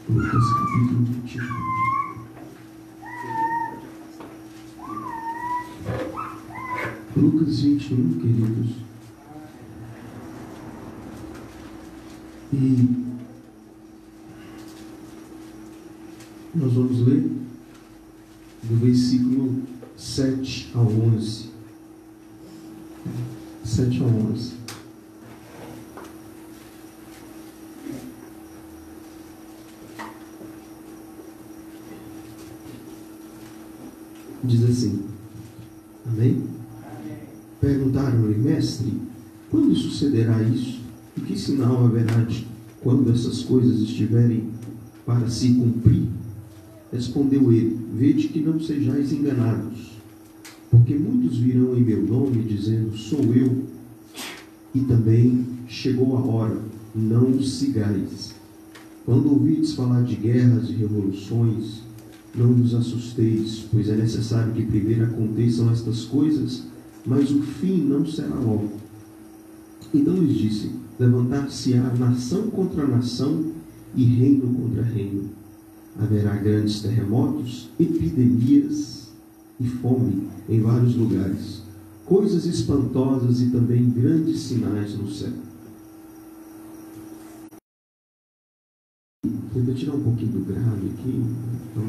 Lucas capítulo 21. Lucas 21, queridos. E nós vamos ler do versículo 7 ao 11. 7 ao 11. Diz assim: Amém? Perguntaram-lhe: Mestre, quando sucederá isso? E que sinal haverá de quando essas coisas estiverem para se cumprir? Respondeu ele: Vede que não sejais enganados, porque muitos virão em meu nome, dizendo: Sou eu, e também chegou a hora, não os sigais. Quando ouvides falar de guerras e revoluções, não vos assusteis, pois é necessário que primeiro aconteçam estas coisas, mas o fim não será logo. Então lhes disse: levantar-se-á nação contra nação e reino contra reino. Haverá grandes terremotos, epidemias e fome em vários lugares, coisas espantosas e também grandes sinais no céu. Vou tirar um pouquinho do grave aqui. Então,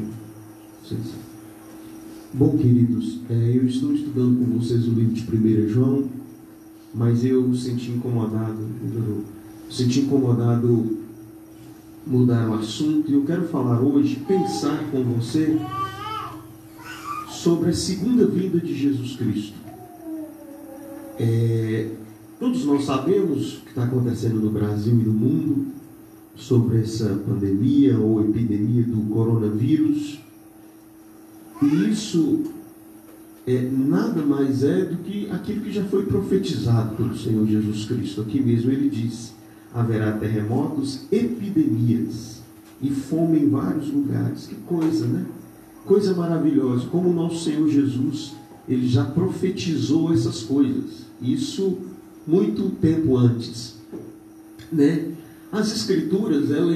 bom, queridos, eu estou estudando com vocês o livro de 1 João, mas eu senti incomodado mudar o assunto, e eu quero falar hoje, pensar com você sobre a segunda vinda de Jesus Cristo. Todos nós sabemos o que está acontecendo no Brasil e no mundo sobre essa pandemia ou epidemia do coronavírus. E isso nada mais é do que aquilo que já foi profetizado pelo Senhor Jesus Cristo. Aqui mesmo ele diz: haverá terremotos, epidemias e fome em vários lugares. Que coisa, né? Coisa maravilhosa. Como o nosso Senhor Jesus, ele já profetizou essas coisas. Isso muito tempo antes, né? As Escrituras, ela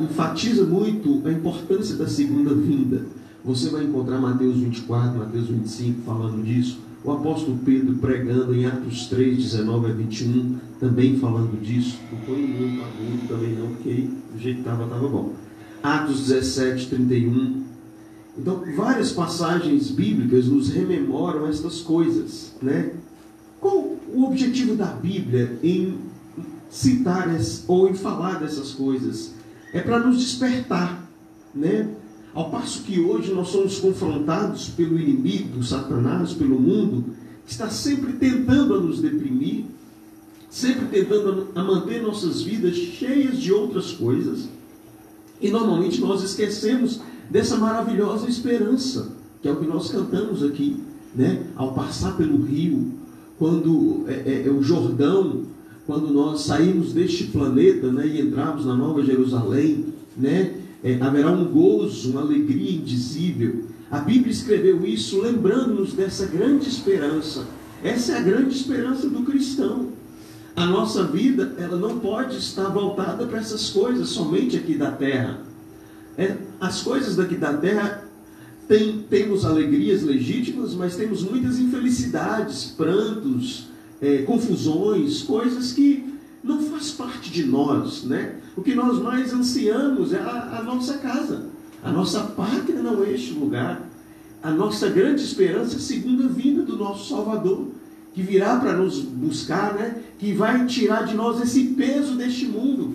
enfatiza muito a importância da segunda vinda. Você vai encontrar Mateus 24, Mateus 25 falando disso. O apóstolo Pedro pregando em Atos 3, 19 a 21, também falando disso. Não foi muito agudo também não, porque do jeito que estava bom. Atos 17, 31. Então, várias passagens bíblicas nos rememoram estas coisas, né? Qual o objetivo da Bíblia em citar ou em falar dessas coisas? É para nos despertar, né? Ao passo que hoje nós somos confrontados pelo inimigo, Satanás, pelo mundo, que está sempre tentando a nos deprimir, sempre tentando a manter nossas vidas cheias de outras coisas, e normalmente nós esquecemos dessa maravilhosa esperança, que é o que nós cantamos aqui, né? Ao passar pelo rio, quando o Jordão, quando nós saímos deste planeta, né, e entramos na Nova Jerusalém, né? Haverá um gozo, uma alegria indizível. A Bíblia escreveu isso lembrando-nos dessa grande esperança. Essa é a grande esperança do cristão. A nossa vida, ela não pode estar voltada para essas coisas somente aqui da terra. As coisas daqui da terra, temos alegrias legítimas, mas temos muitas infelicidades, prantos, confusões, coisas que não faz parte de nós, né? O que nós mais ansiamos é a nossa casa. A nossa pátria não é este lugar. A nossa grande esperança é a segunda vinda do nosso Salvador, que virá para nos buscar, né? Que vai tirar de nós esse peso deste mundo,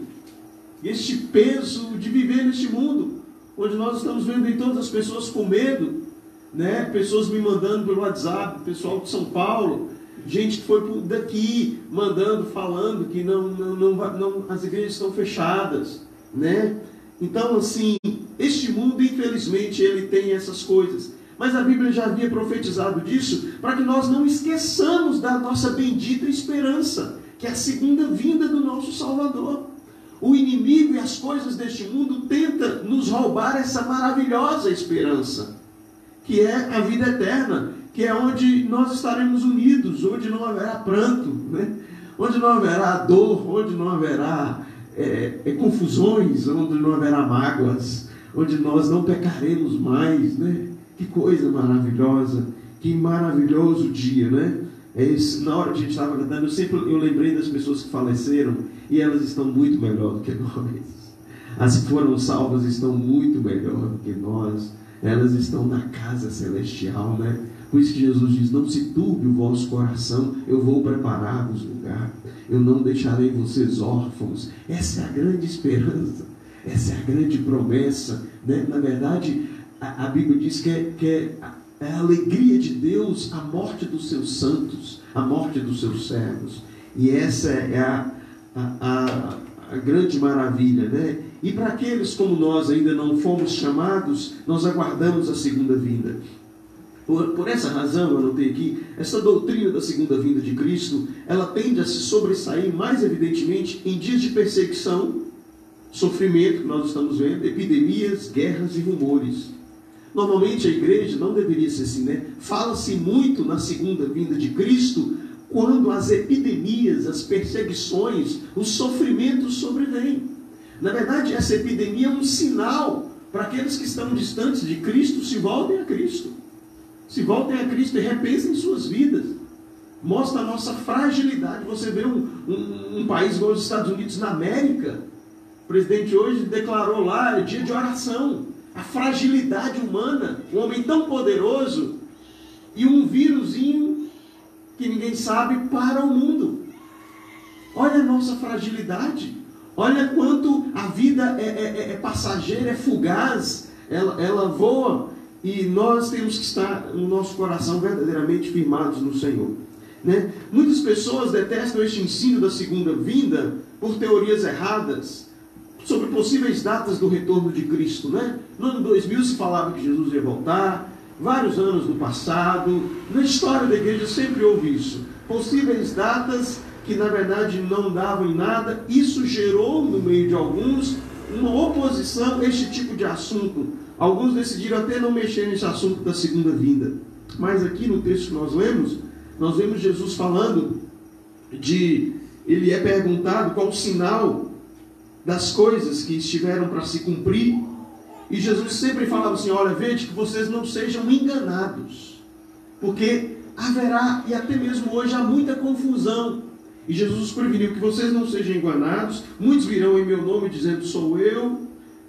este peso de viver neste mundo, onde nós estamos vendo em todas as pessoas com medo, né? Pessoas me mandando pelo WhatsApp, pessoal de São Paulo, gente que foi daqui mandando, falando que não, as igrejas estão fechadas, né? Então, assim, este mundo, infelizmente, ele tem essas coisas. Mas a Bíblia já havia profetizado disso, para que nós não esqueçamos da nossa bendita esperança, que é a segunda vinda do nosso Salvador. O inimigo e as coisas deste mundo tentam nos roubar essa maravilhosa esperança, que é a vida eterna, que é onde nós estaremos unidos, onde não haverá pranto, né? Onde não haverá dor, onde não haverá confusões, onde não haverá mágoas, onde nós não pecaremos mais, né? Que coisa maravilhosa, que maravilhoso dia, né? Na hora que a gente estava cantando, eu lembrei das pessoas que faleceram e elas estão muito melhor do que nós. As que foram salvas estão muito melhor do que nós. Elas estão na casa celestial, né? Por isso que Jesus diz: não se turbe o vosso coração, eu vou preparar-vos lugar, eu não deixarei vocês órfãos. Essa é a grande esperança, essa é a grande promessa, né? Na verdade, a Bíblia diz que é a alegria de Deus a morte dos seus santos, a morte dos seus servos. E essa é a grande maravilha, né? E para aqueles como nós ainda não fomos chamados, nós aguardamos a segunda vinda. Por essa razão, eu anotei aqui, essa doutrina da segunda vinda de Cristo, ela tende a se sobressair mais evidentemente em dias de perseguição, sofrimento, que nós estamos vendo, epidemias, guerras e rumores. Normalmente a igreja não deveria ser assim, né? Fala-se muito na segunda vinda de Cristo quando as epidemias, as perseguições, os sofrimentos sobrevêm. Na verdade, essa epidemia é um sinal para aqueles que estão distantes de Cristo: se voltem a Cristo. Se voltem a Cristo e repensem suas vidas. Mostra a nossa fragilidade. Você vê um país como os Estados Unidos na América. O presidente hoje declarou lá, é dia de oração. A fragilidade humana, um homem tão poderoso e um vírusinho que ninguém sabe para o mundo. Olha a nossa fragilidade, olha quanto a vida é passageira, é fugaz, ela voa, e nós temos que estar no nosso coração verdadeiramente firmados no Senhor, né? Muitas pessoas detestam este ensino da segunda vinda por teorias erradas sobre possíveis datas do retorno de Cristo, né? No ano 2000 se falava que Jesus ia voltar, vários anos no passado, na história da igreja sempre houve isso, possíveis datas que na verdade não davam em nada. Isso gerou no meio de alguns uma oposição a este tipo de assunto. Alguns decidiram até não mexer nesse assunto da segunda vinda. Mas aqui no texto que nós vemos Jesus falando ele é perguntado qual o sinal das coisas que estiveram para se cumprir, e Jesus sempre falava assim: olha, vede que vocês não sejam enganados, porque haverá, e até mesmo hoje há muita confusão, e Jesus preveniu que vocês não sejam enganados. Muitos virão em meu nome dizendo: sou eu,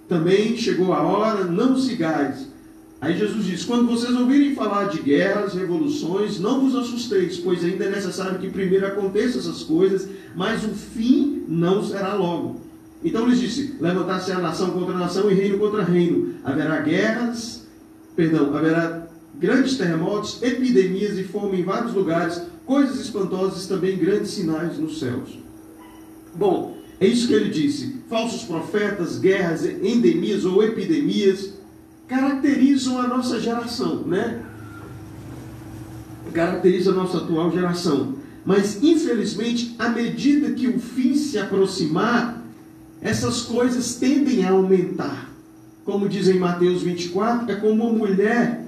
também chegou a hora, não sigais. Aí Jesus diz: quando vocês ouvirem falar de guerras, revoluções, não vos assusteis, pois ainda é necessário que primeiro aconteçam essas coisas, mas o fim não será logo. Então ele disse: levantar-se-á nação contra nação e reino contra reino. Haverá haverá grandes terremotos, epidemias e fome em vários lugares, coisas espantosas, também grandes sinais nos céus. Bom, é isso que ele disse. Falsos profetas, guerras, endemias ou epidemias caracterizam a nossa geração, né? Caracteriza a nossa atual geração. Mas, infelizmente, à medida que o fim se aproximar, essas coisas tendem a aumentar. Como diz em Mateus 24, é como uma mulher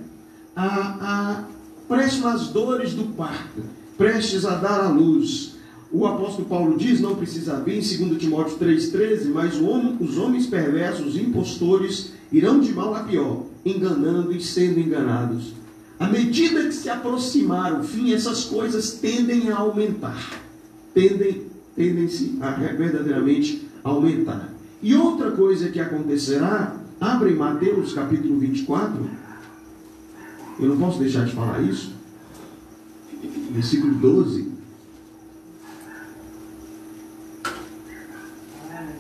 prestes nas dores do parto, prestes a dar à luz. O apóstolo Paulo diz, não precisa ver, em 2 Timóteo 3,13, mas os homens perversos, impostores, irão de mal a pior, enganando e sendo enganados. À medida que se aproximar o fim, essas coisas tendem a aumentar. Tendem-se a verdadeiramente aumentar. E outra coisa que acontecerá, abre em Mateus capítulo 24, eu não posso deixar de falar isso, versículo 12,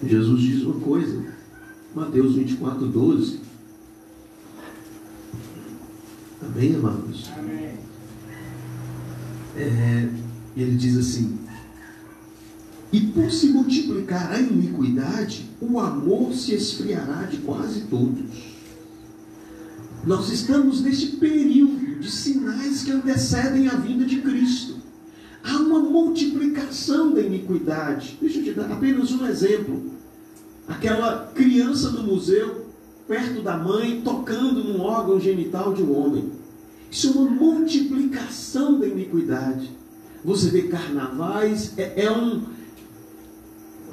Jesus diz uma coisa, Mateus 24, 12, amém, amados? Amém. Ele diz assim: e por se multiplicar a iniquidade, o amor se esfriará de quase todos. Nós estamos neste período de sinais que antecedem a vinda de Cristo. Há uma multiplicação da iniquidade. Deixa eu te dar apenas um exemplo. Aquela criança do museu, perto da mãe, tocando num órgão genital de um homem. Isso é uma multiplicação da iniquidade. Você vê carnavais,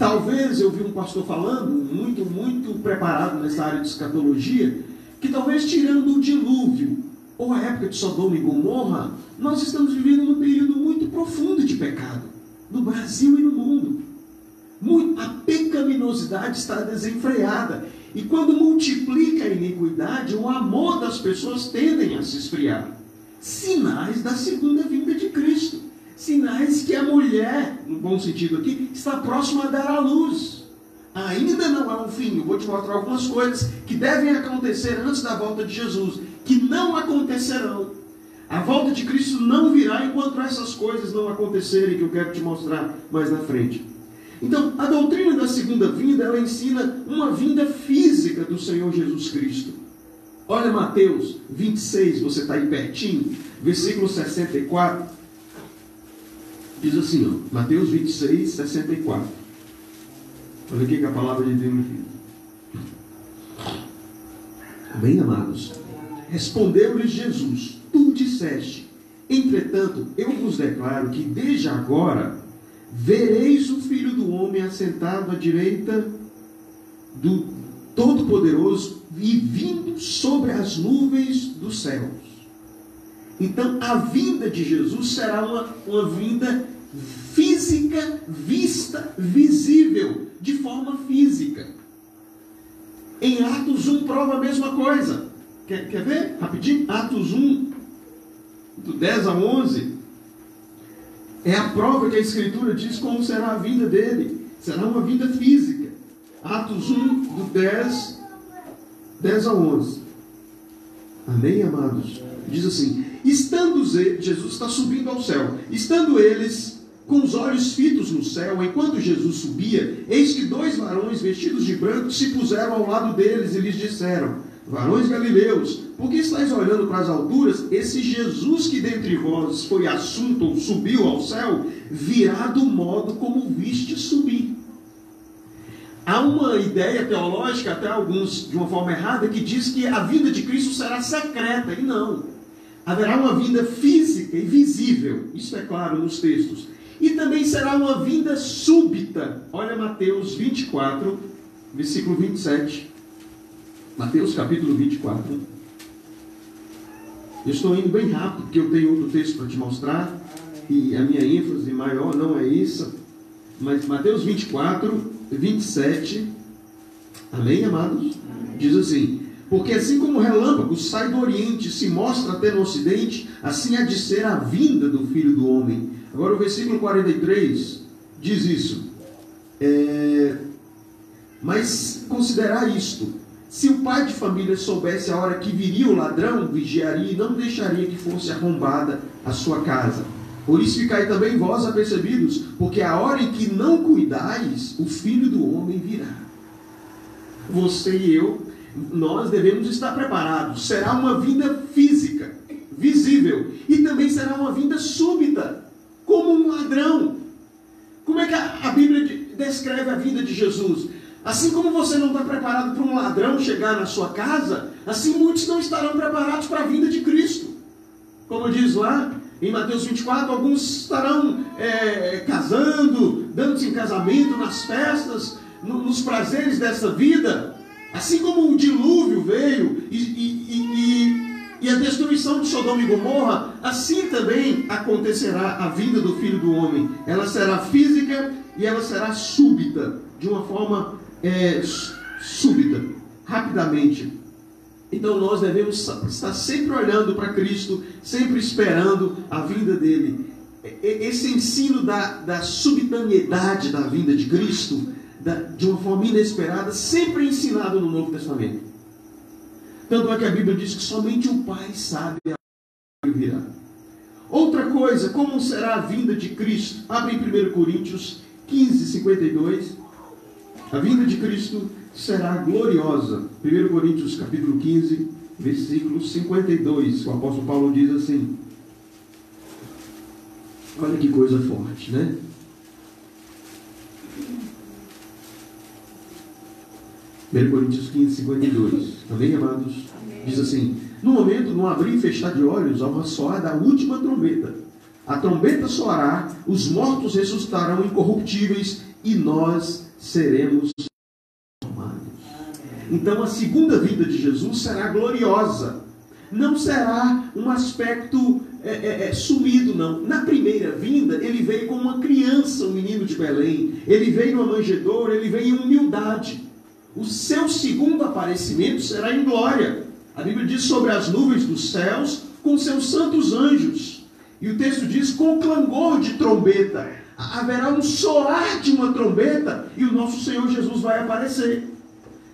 Talvez eu vi um pastor falando, muito preparado nessa área de escatologia, que talvez tirando o dilúvio, ou a época de Sodoma e Gomorra, nós estamos vivendo num período muito profundo de pecado, no Brasil e no mundo. A pecaminosidade está desenfreada. E quando multiplica a iniquidade, o amor das pessoas tendem a se esfriar. Sinais da segunda vinda de Cristo. Sinais que a mulher, no bom sentido aqui, está próxima a dar à luz. Ainda não é um fim. Eu vou te mostrar algumas coisas que devem acontecer antes da volta de Jesus, que não acontecerão. A volta de Cristo não virá enquanto essas coisas não acontecerem, que eu quero te mostrar mais na frente. Então, a doutrina da segunda vinda, ela ensina uma vinda física do Senhor Jesus Cristo. Olha Mateus 26, você está aí pertinho, versículo 64. Diz assim, ó, Mateus 26, 64. Olha o que a palavra de Deus diz. Bem, amados, respondeu-lhes Jesus: tu disseste, entretanto, eu vos declaro que desde agora vereis o Filho do Homem assentado à direita do Todo-Poderoso e vindo sobre as nuvens dos céus. Então, a vinda de Jesus será uma vinda física, vista, visível, de forma física. Em Atos 1 prova a mesma coisa. Quer ver? Rapidinho. Atos 1, do 10 a 11. É a prova que a Escritura diz como será a vinda dele. Será uma vinda física. Atos 1, do 10 a 11. Amém, amados? Diz assim: estando Jesus está subindo ao céu. Estando eles com os olhos fitos no céu, enquanto Jesus subia, eis que 2 varões vestidos de branco se puseram ao lado deles e lhes disseram: varões galileus, por que estáis olhando para as alturas? Esse Jesus que dentre vós foi assunto ou subiu ao céu, virá do modo como viste subir. Há uma ideia teológica, até alguns de uma forma errada, que diz que a vinda de Cristo será secreta, e não. Haverá uma vinda física e visível, isso é claro nos textos. E também será uma vinda súbita. Olha Mateus 24, versículo 27. Mateus capítulo 24. Eu estou indo bem rápido, porque eu tenho outro texto para te mostrar, e a minha ênfase maior não é isso, mas Mateus 24, 27, amém, amados? Diz assim: porque assim como o relâmpago sai do oriente e se mostra até no ocidente, assim há de ser a vinda do Filho do Homem. Agora o versículo 43 diz isso. Mas considerar isto: se o pai de família soubesse a hora que viria o ladrão, vigiaria e não deixaria que fosse arrombada a sua casa. Por isso ficai também vós apercebidos, porque a hora em que não cuidais, o Filho do Homem virá. Você e eu, nós devemos estar preparados. Será uma vinda física, visível, e também será uma vinda súbita, como um ladrão. Como é que a Bíblia descreve a vinda de Jesus? Assim como você não está preparado para um ladrão chegar na sua casa, assim muitos não estarão preparados para a vinda de Cristo. Como diz lá em Mateus 24, alguns estarão casando, dando-se em casamento, nas festas, nos prazeres dessa vida. Assim como o dilúvio veio e a destruição de Sodoma e Gomorra, assim também acontecerá a vinda do Filho do Homem. Ela será física e ela será súbita, de uma forma súbita, rapidamente. Então nós devemos estar sempre olhando para Cristo, sempre esperando a vinda dele. Esse ensino da subitaneidade da vinda de Cristo, de uma forma inesperada, sempre é ensinado no Novo Testamento. Tanto é que a Bíblia diz que somente o Pai sabe a hora que virá. Outra coisa, como será a vinda de Cristo? Abre em 1 Coríntios 15, 52. A vinda de Cristo será gloriosa. 1 Coríntios capítulo 15, versículo 52. O apóstolo Paulo diz assim. Olha que coisa forte, né? Coríntios 15, 52. Amém, amados? Diz assim: no momento, no abrir e fechar de olhos, ao ressoar da última trombeta, a trombeta soará, os mortos ressuscitarão incorruptíveis e nós seremos transformados. Então a segunda vinda de Jesus será gloriosa. Não será um aspecto sumido, não. Na primeira vinda, ele veio como uma criança, um menino de Belém. Ele veio numa manjedoura, ele veio em humildade. O seu segundo aparecimento será em glória. A Bíblia diz sobre as nuvens dos céus, com seus santos anjos. E o texto diz, com clangor de trombeta. Haverá um soar de uma trombeta e o nosso Senhor Jesus vai aparecer.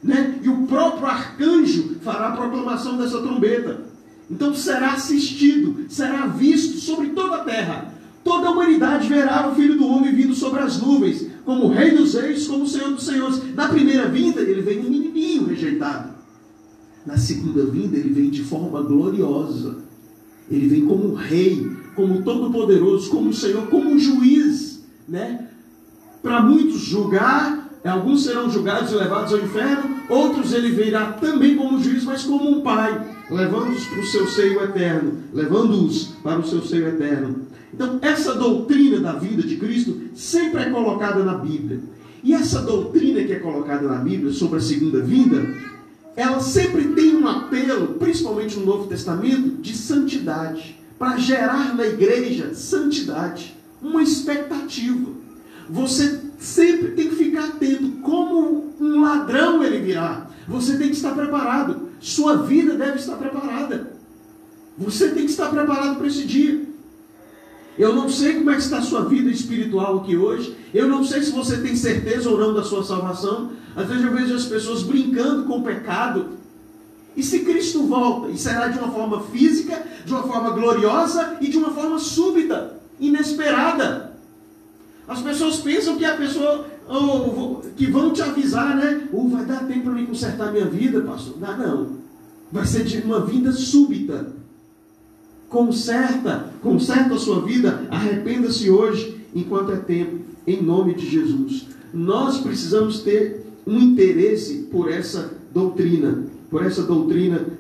Né? E o próprio arcanjo fará a proclamação dessa trombeta. Então será assistido, será visto sobre toda a terra. Toda a humanidade verá o Filho do Homem vindo sobre as nuvens, como o Rei dos Reis, como o Senhor dos Senhores. Na primeira vinda, ele vem um menininho rejeitado. Na segunda vinda, ele vem de forma gloriosa. Ele vem como um rei, como todo-poderoso, como um Senhor, como um juiz, né? Para muitos julgar. Alguns serão julgados e levados ao inferno, outros ele virá também como juiz, mas como um pai, levando-os para o seu seio eterno, levando-os para o seu seio eterno. Então, essa doutrina da vinda de Cristo sempre é colocada na Bíblia. E essa doutrina que é colocada na Bíblia sobre a segunda vinda, ela sempre tem um apelo, principalmente no Novo Testamento, de santidade, para gerar na igreja santidade, uma expectativa. Você sempre tem que ficar atento, como um ladrão ele virá. Você tem que estar preparado. Sua vida deve estar preparada. Você tem que estar preparado para esse dia. Eu não sei como é que está a sua vida espiritual aqui hoje. Eu não sei se você tem certeza ou não da sua salvação. Às vezes eu vejo as pessoas brincando com o pecado. E se Cristo volta? E será de uma forma física, de uma forma gloriosa e de uma forma súbita, inesperada. As pessoas pensam que a pessoa, que vão te avisar, né? Vai dar tempo para mim consertar minha vida, pastor? Não. Vai ser de uma vinda súbita. Conserta a sua vida, arrependa-se hoje, enquanto é tempo, em nome de Jesus. Nós precisamos ter um interesse por essa doutrina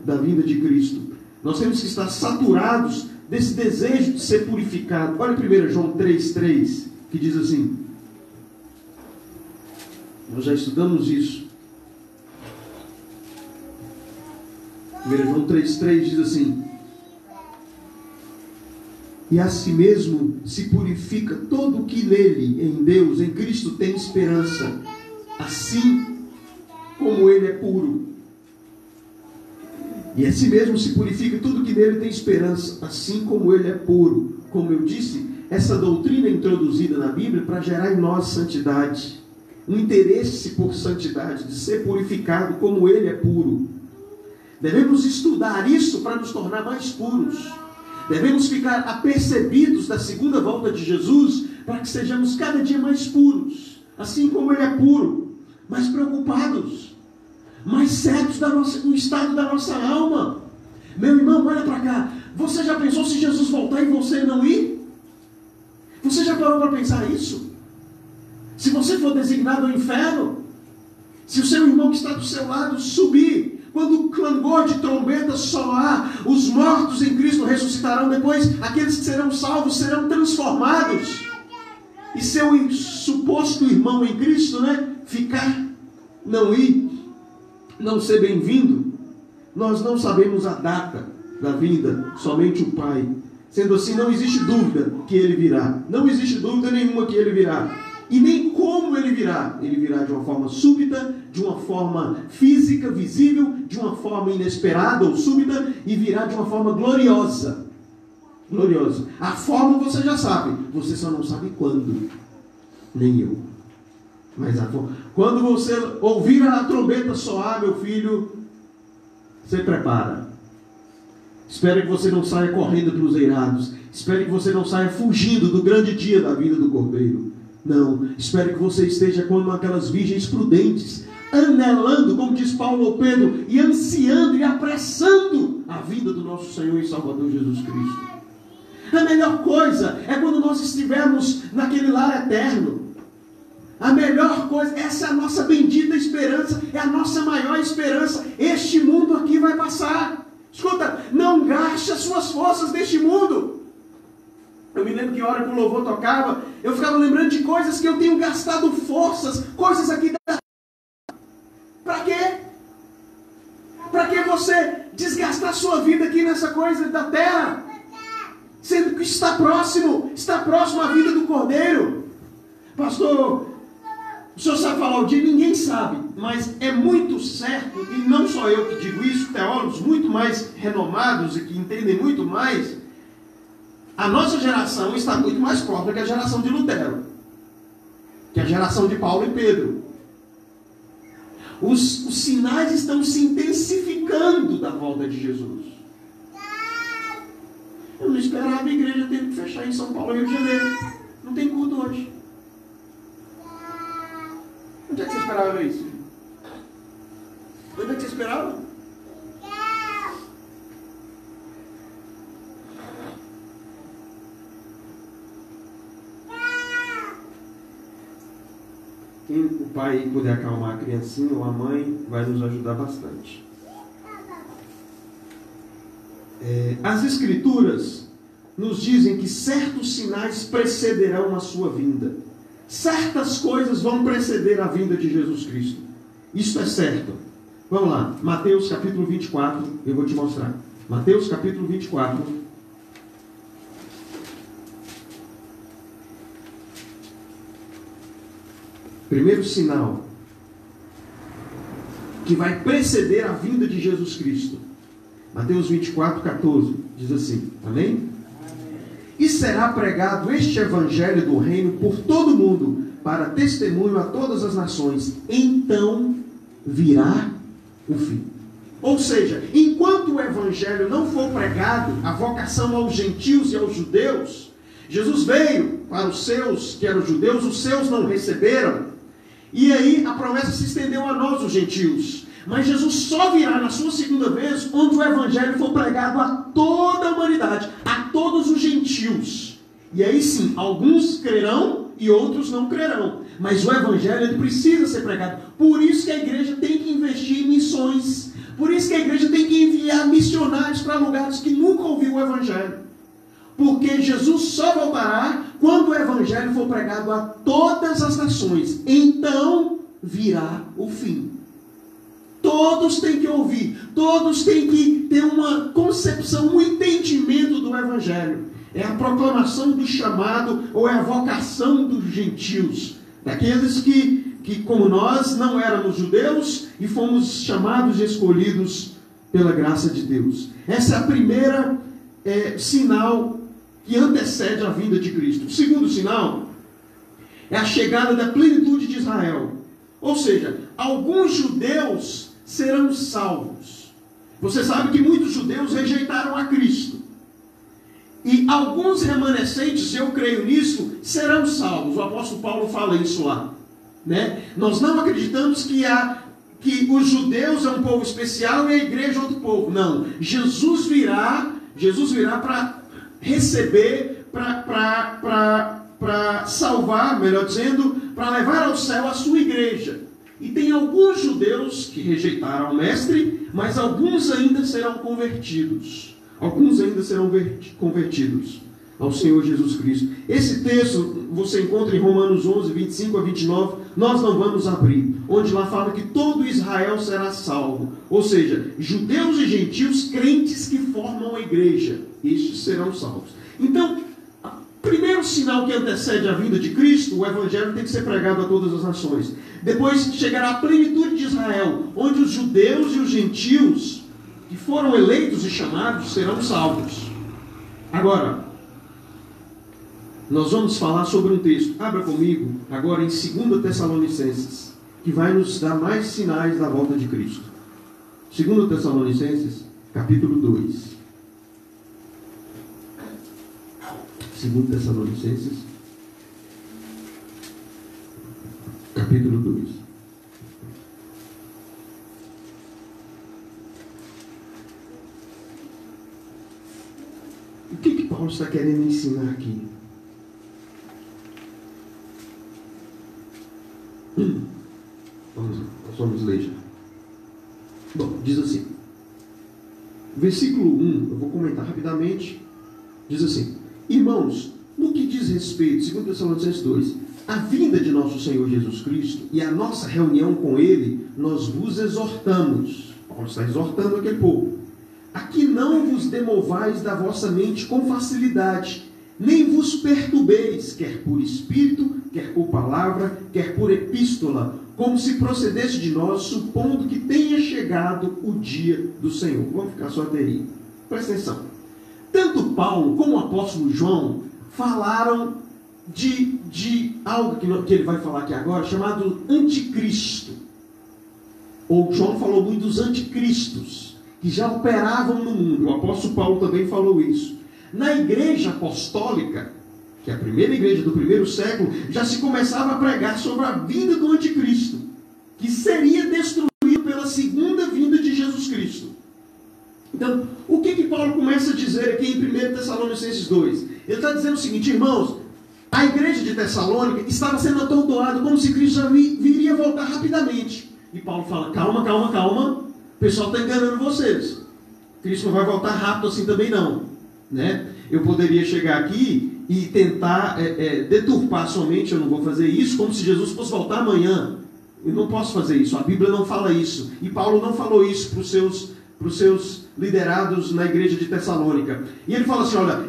da vinda de Cristo. Nós temos que estar saturados desse desejo de ser purificado. Olha 1 João 3,3. Que diz assim, nós já estudamos isso. 1 João 3,3 diz assim, e a si mesmo se purifica todo o que nele, em Deus, em Cristo tem esperança, assim como ele é puro. E a si mesmo se purifica tudo que nele tem esperança, assim como ele é puro. Como eu disse, essa doutrina é introduzida na Bíblia para gerar em nós santidade, um interesse por santidade, de ser purificado como ele é puro. Devemos estudar isso para nos tornar mais puros. Devemos ficar apercebidos da segunda volta de Jesus para que sejamos cada dia mais puros, assim como ele é puro, mais preocupados, mais certos do estado da nossa alma. Meu irmão, olha para cá. Você já pensou se Jesus voltar e você não ir? Você já parou para pensar isso? Se você for designado ao inferno, se o seu irmão que está do seu lado subir, quando o clangor de trombeta soar, os mortos em Cristo ressuscitarão, depois aqueles que serão salvos serão transformados, e seu suposto irmão em Cristo, ficar, não ir, não ser bem-vindo. Nós não sabemos a data da vinda, somente o Pai. Sendo assim, não existe dúvida que ele virá. Não existe dúvida nenhuma que ele virá. E nem como ele virá. Ele virá de uma forma súbita, de uma forma física, visível, de uma forma inesperada ou súbita, e virá de uma forma gloriosa. Gloriosa. A forma você já sabe. Você só não sabe quando. Nem eu. Mas a forma. Quando você ouvir a trombeta soar, meu filho, você prepara. Espero que você não saia correndo pelos eirados. Espero que você não saia fugindo do grande dia da vida do Cordeiro. Não. Espero que você esteja como aquelas virgens prudentes, anelando, como diz Paulo ou Pedro, e ansiando e apressando a vinda do nosso Senhor e Salvador Jesus Cristo. A melhor coisa é quando nós estivermos naquele lar eterno. A melhor coisa, essa é a nossa bendita esperança, é a nossa maior esperança. Este mundo aqui vai passar. Escuta, não gaste as suas forças neste mundo. Eu me lembro que a hora que o louvor tocava, eu ficava lembrando de coisas que eu tenho gastado forças, coisas aqui da... Para quê? Para que você desgastar sua vida aqui nessa coisa da terra? Sendo que está próximo à vida do Cordeiro. Pastor, o senhor sabe falar o dia? Ninguém sabe, mas é muito certo, e não só eu que digo isso, teólogos muito mais renomados e que entendem muito mais, a nossa geração está muito mais próxima que a geração de Lutero, que a geração de Paulo e Pedro. Os sinais estão se intensificando da volta de Jesus. Eu não esperava a igreja ter que fechar em São Paulo e Rio de Janeiro. Não tem culto hoje. Onde é que você esperava isso? Onde é que você esperava? Quem o pai puder acalmar a criancinha ou a mãe vai nos ajudar bastante. As Escrituras nos dizem que certos sinais precederão a sua vinda. Certas coisas vão preceder a vinda de Jesus Cristo. Isso é certo. Vamos lá, Mateus capítulo 24, eu vou te mostrar. Mateus capítulo 24. Primeiro sinal que vai preceder a vinda de Jesus Cristo. Mateus 24, 14, diz assim, amém? E será pregado este evangelho do reino por todo o mundo, para testemunho a todas as nações. Então virá o fim. Ou seja, enquanto o evangelho não for pregado, a vocação aos gentios e aos judeus, Jesus veio para os seus, que eram judeus, os seus não receberam. E aí a promessa se estendeu a nós, os gentios. Mas Jesus só virá na sua segunda vez, onde o evangelho for pregado a toda a humanidade, a todos os gentios. E aí sim, alguns crerão e outros não crerão. Mas o evangelho ele precisa ser pregado. Por isso que a igreja tem que investir em missões. Por isso que a igreja tem que enviar missionários para lugares que nunca ouviram o evangelho. Porque Jesus só voltará quando o evangelho for pregado a todas as nações. Então virá o fim. Todos têm que ouvir, todos têm que ter uma concepção, um entendimento do evangelho. É a proclamação do chamado, ou é a vocação dos gentios, daqueles que como nós não éramos judeus e fomos chamados e escolhidos pela graça de Deus. Essa é a primeira sinal que antecede a vinda de Cristo. O segundo sinal é a chegada da plenitude de Israel. Ou seja, alguns judeus serão salvos. Você sabe que muitos judeus rejeitaram a Cristo. E alguns remanescentes, eu creio nisso, serão salvos. O apóstolo Paulo fala isso lá. Né? Nós não acreditamos que os judeus é um povo especial e a igreja é outro povo. Não. Jesus virá para receber, para salvar, melhor dizendo, para levar ao céu a sua igreja. E tem alguns judeus que rejeitaram o mestre, mas alguns ainda serão convertidos. Alguns ainda serão convertidos ao Senhor Jesus Cristo. Esse texto você encontra em Romanos 11, 25 a 29. Nós não vamos abrir. Onde lá fala que todo Israel será salvo. Ou seja, judeus e gentios crentes que formam a igreja. Estes serão salvos. Então, primeiro sinal que antecede a vinda de Cristo, o evangelho tem que ser pregado a todas as nações. Depois chegará a plenitude de Israel, onde os judeus e os gentios que foram eleitos e chamados serão salvos. Agora, nós vamos falar sobre um texto. Abra comigo agora em 2 Tessalonicenses, que vai nos dar mais sinais da volta de Cristo. 2 Tessalonicenses, capítulo 2. 2 Tessalonicenses, capítulo 2. O que Paulo está querendo ensinar aqui? Vamos ler já. Bom, diz assim. Versículo 1, eu vou comentar rapidamente. Diz assim: Irmãos, diz respeito, segundo Tessalonicenses 2, à vinda de nosso Senhor Jesus Cristo e a nossa reunião com Ele, nós vos exortamos. Paulo está exortando aquele povo. Aqui não vos demovais da vossa mente com facilidade, nem vos perturbeis, quer por espírito, quer por palavra, quer por epístola, como se procedesse de nós, supondo que tenha chegado o dia do Senhor. Vamos ficar só até aí. Presta atenção. Tanto Paulo como o apóstolo João falaram de algo que ele vai falar aqui agora, chamado anticristo. Ou João falou muito dos anticristos, que já operavam no mundo. O apóstolo Paulo também falou isso. Na igreja apostólica, que é a primeira igreja do primeiro século, já se começava a pregar sobre a vinda do anticristo, que seria destruído pela segunda vinda de Jesus Cristo. Então, o que Paulo começa a dizer aqui em 1 Tessalonicenses 2? Ele está dizendo o seguinte: irmãos, a igreja de Tessalônica estava sendo atordoada como se Cristo já viria voltar rapidamente. E Paulo fala: calma, calma, calma, o pessoal está enganando vocês. Cristo não vai voltar rápido assim também não, né? Eu poderia chegar aqui e tentar deturpar somente, eu não vou fazer isso, como se Jesus fosse voltar amanhã. Eu não posso fazer isso, a Bíblia não fala isso. E Paulo não falou isso para os seus liderados na igreja de Tessalônica. E ele fala assim: olha,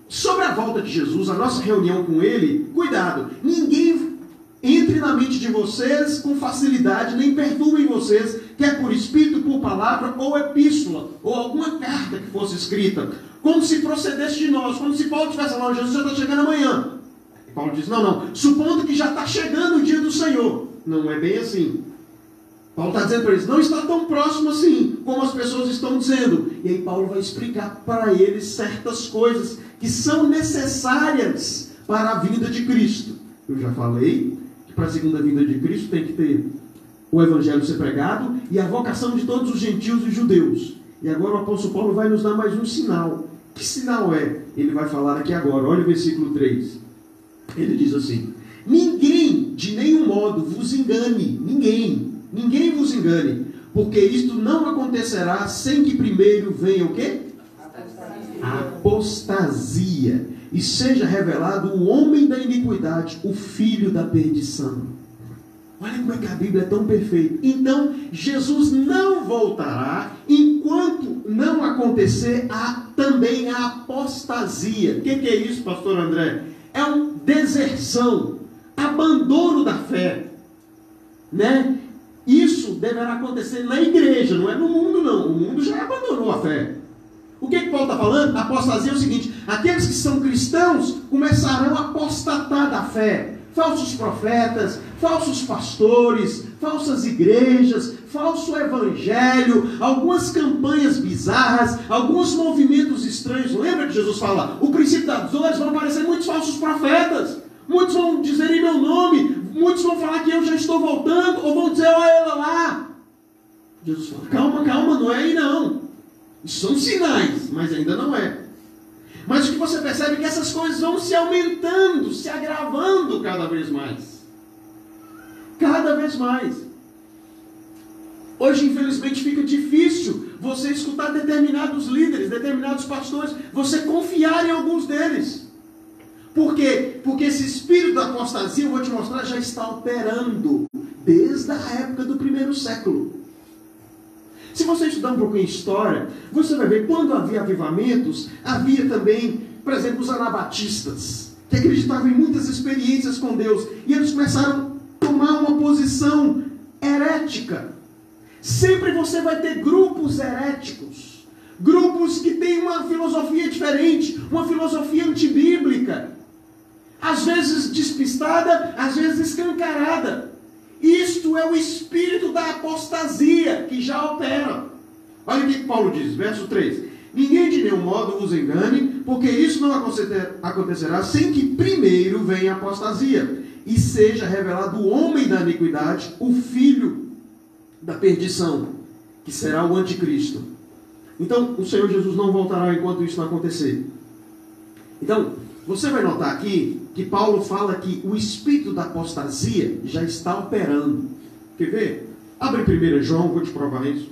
sobre a volta de Jesus, a nossa reunião com Ele, cuidado, ninguém entre na mente de vocês com facilidade, nem perturbem vocês, quer por espírito, por palavra, ou epístola, ou alguma carta que fosse escrita, como se procedesse de nós, como se Paulo estivesse falando: Jesus já está chegando amanhã. E Paulo diz: não, supondo que já está chegando o dia do Senhor. Não é bem assim. Paulo está dizendo para eles: não está tão próximo assim, como as pessoas estão dizendo. E aí Paulo vai explicar para eles certas coisas que são necessárias para a vinda de Cristo. Eu já falei que para a segunda vinda de Cristo tem que ter o evangelho ser pregado e a vocação de todos os gentios e judeus. E agora o apóstolo Paulo vai nos dar mais um sinal. Que sinal é? Ele vai falar aqui agora. Olha o versículo 3. Ele diz assim: ninguém de nenhum modo vos engane. Ninguém vos engane, porque isto não acontecerá sem que primeiro venha o quê? Apostasia. E seja revelado o homem da iniquidade, o filho da perdição. Olha como é que a Bíblia é tão perfeita. Então, Jesus não voltará enquanto não acontecer também a apostasia. O que é isso, pastor André? É uma deserção, abandono da fé, né? Isso deverá acontecer na igreja, não é no mundo não. O mundo já abandonou a fé. O que Paulo está falando? A apostasia é o seguinte: aqueles que são cristãos começarão a apostatar da fé. Falsos profetas, falsos pastores, falsas igrejas, falso evangelho, algumas campanhas bizarras, alguns movimentos estranhos. Lembra que Jesus fala: o princípio das dores, vão aparecer muitos falsos profetas. Muitos vão dizer em meu nome, muitos vão falar que eu já estou voltando, ou vão dizer: olha ela lá. Jesus fala: calma, calma, não é aí não. Isso são sinais, mas ainda não é. Mas o que você percebe é que essas coisas vão se aumentando, se agravando cada vez mais. Cada vez mais. Hoje, infelizmente, fica difícil você escutar determinados líderes, determinados pastores, você confiar em alguns deles. Por quê? Porque esse espírito da apostasia, eu vou te mostrar, já está operando desde a época do primeiro século. Se você estudar um pouquinho de história, você vai ver que quando havia avivamentos, havia também, por exemplo, os anabatistas, que acreditavam em muitas experiências com Deus, e eles começaram a tomar uma posição herética. Sempre você vai ter grupos heréticos, grupos que têm uma filosofia diferente, uma filosofia antibíblica, às vezes despistada, às vezes escancarada. Isto é o espírito da apostasia que já opera. Olha o que Paulo diz, verso 3. Ninguém de nenhum modo vos engane, porque isso não acontecerá sem que primeiro venha a apostasia, e seja revelado o homem da iniquidade, o filho da perdição, que será o anticristo. Então, o Senhor Jesus não voltará enquanto isso não acontecer. Então, você vai notar aqui que Paulo fala que o espírito da apostasia já está operando. Quer ver? Abre 1 João, vou te provar isso.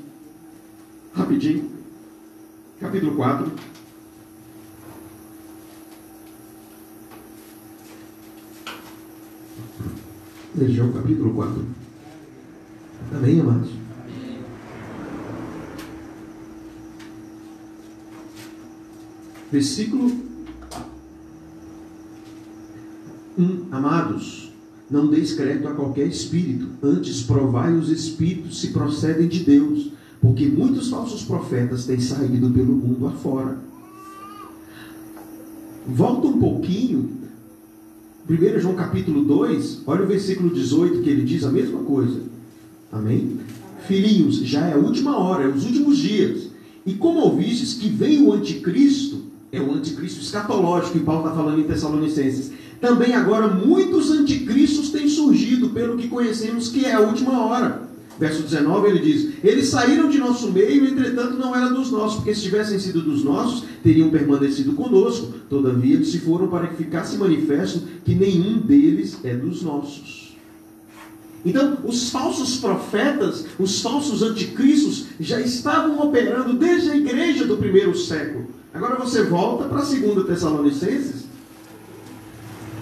Rapidinho. Capítulo 4. João capítulo 4. Amém, amados? Versículo 1. Amados, não deis crédito a qualquer espírito, antes provai os espíritos se procedem de Deus, porque muitos falsos profetas têm saído pelo mundo afora. Volta um pouquinho, 1 João capítulo 2, olha o versículo 18, que ele diz a mesma coisa. Amém? Filhinhos, já é a última hora, é os últimos dias. E como ouvistes que vem o anticristo, é o anticristo escatológico que Paulo está falando em Tessalonicenses, também agora muitos anticristos têm surgido, pelo que conhecemos que é a última hora. Verso 19 ele diz: eles saíram de nosso meio, entretanto não eram dos nossos, porque se tivessem sido dos nossos, teriam permanecido conosco. Todavia eles se foram para que ficasse manifesto que nenhum deles é dos nossos. Então, os falsos profetas, os falsos anticristos, já estavam operando desde a igreja do primeiro século. Agora você volta para 2 Tessalonicenses,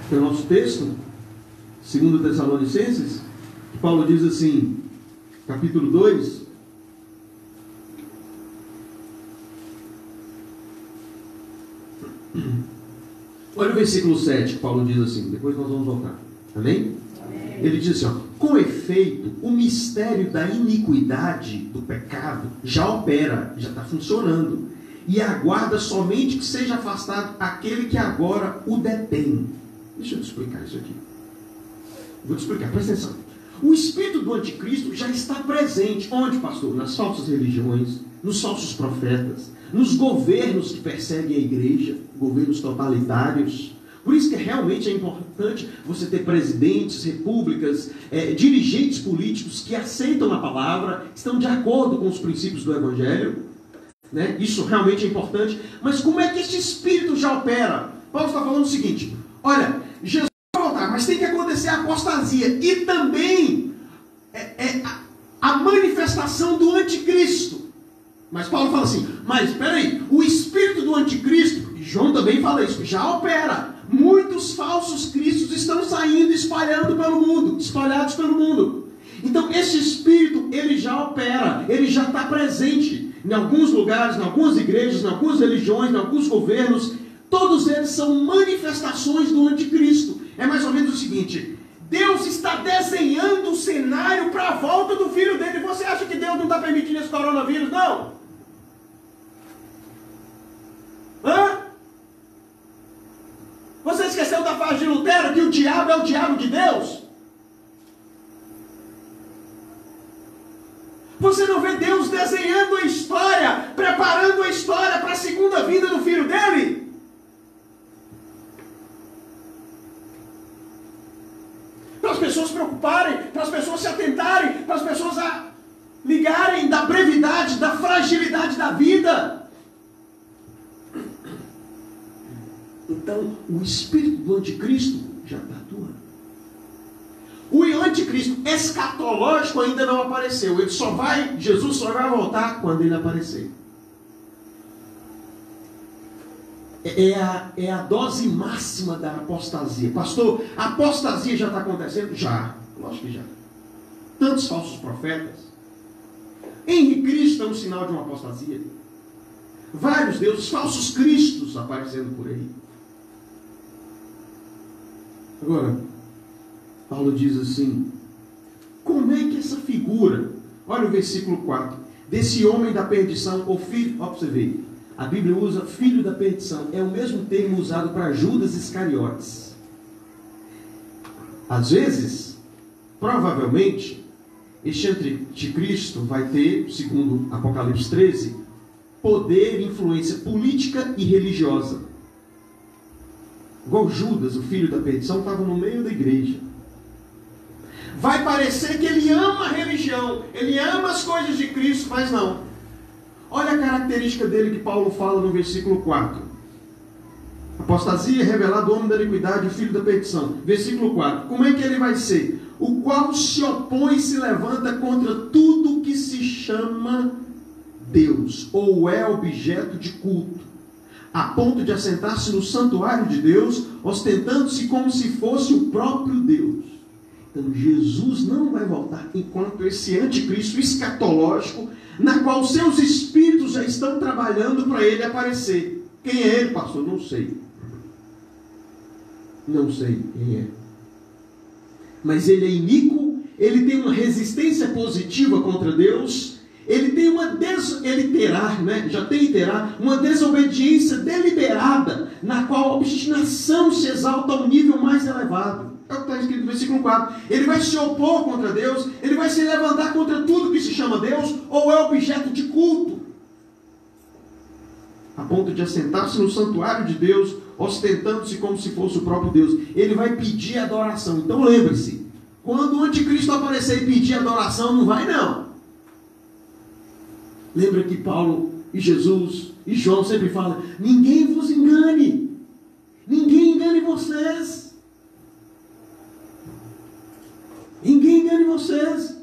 que é o nosso texto, 2 Tessalonicenses, que Paulo diz assim, capítulo 2, olha o versículo 7, que Paulo diz assim, depois nós vamos voltar. Amém? Amém. Ele diz assim, ó, com efeito, o mistério da iniquidade, do pecado, já opera, já está funcionando, e aguarda somente que seja afastado aquele que agora o detém. Deixa eu te explicar isso aqui. Vou te explicar, presta atenção. O espírito do anticristo já está presente. Onde, pastor? Nas falsas religiões, nos falsos profetas, nos governos que perseguem a igreja, governos totalitários. Por isso que realmente é importante você ter presidentes, repúblicas, dirigentes políticos que aceitam a palavra, estão de acordo com os princípios do Evangelho. Né? Isso realmente é importante. Mas como é que este espírito já opera? Paulo está falando o seguinte: olha, Jesus vai voltar, mas tem que acontecer a apostasia e também a manifestação do anticristo. Mas Paulo fala assim, mas espera aí, o espírito do anticristo, e João também fala isso, já opera. Muitos falsos cristos estão saindo, espalhados pelo mundo. Então esse espírito, ele já opera, ele já está presente em alguns lugares, em algumas igrejas, em algumas religiões, em alguns governos. Todos eles são manifestações do anticristo. É mais ou menos o seguinte: Deus está desenhando o cenário para a volta do filho dele. Você acha que Deus não está permitindo esse coronavírus? Não. Hã? Você esqueceu da frase de Lutero, que o diabo é o diabo de Deus? Você não vê Deus desenhando a história, preparando a história para a segunda vinda do filho dele? Para as pessoas se preocuparem, para as pessoas se atentarem, para as pessoas ligarem da brevidade, da fragilidade da vida. Então, o espírito do anticristo já está atuando. O anticristo escatológico ainda não apareceu. Jesus só vai voltar quando ele aparecer. É a dose máxima da apostasia. Pastor, a apostasia já está acontecendo? Já, lógico que já. Tantos falsos profetas. Henrique Cristo é um sinal de uma apostasia. Vários deuses, falsos cristos aparecendo por aí. Agora, Paulo diz assim, como é que essa figura, olha o versículo 4, desse homem da perdição, ou filho, ó, para você ver, a Bíblia usa filho da perdição, é o mesmo termo usado para Judas Iscariotes. Às vezes, provavelmente, este anticristo vai ter, segundo Apocalipse 13, poder e influência política e religiosa. Igual Judas, o filho da perdição, estava no meio da igreja. Vai parecer que ele ama a religião, ele ama as coisas de Cristo, mas não. Olha a característica dele que Paulo fala no versículo 4. Apostasia, revelado o homem da iniquidade, o filho da perdição. Versículo 4. Como é que ele vai ser? O qual se opõe e se levanta contra tudo que se chama Deus, ou é objeto de culto, a ponto de assentar-se no santuário de Deus, ostentando-se como se fosse o próprio Deus. Então Jesus não vai voltar enquanto esse anticristo escatológico, na qual seus espíritos já estão trabalhando para ele aparecer. Quem é ele, pastor? Não sei. Não sei quem é. Mas ele é iníquo, ele tem uma resistência positiva contra Deus, ele terá uma desobediência deliberada, na qual a obstinação se exalta a um nível mais elevado. É o que está escrito no versículo 4. Ele vai se opor contra Deus, ele vai se levantar contra tudo que se chama Deus, ou é objeto de culto, a ponto de assentar-se no santuário de Deus, ostentando-se como se fosse o próprio Deus. Ele vai pedir adoração. Então lembre-se, quando o anticristo aparecer e pedir adoração, não vai não. Lembra que Paulo e Jesus e João sempre falam: ninguém vos engane, ninguém engane vocês. Ninguém engane vocês.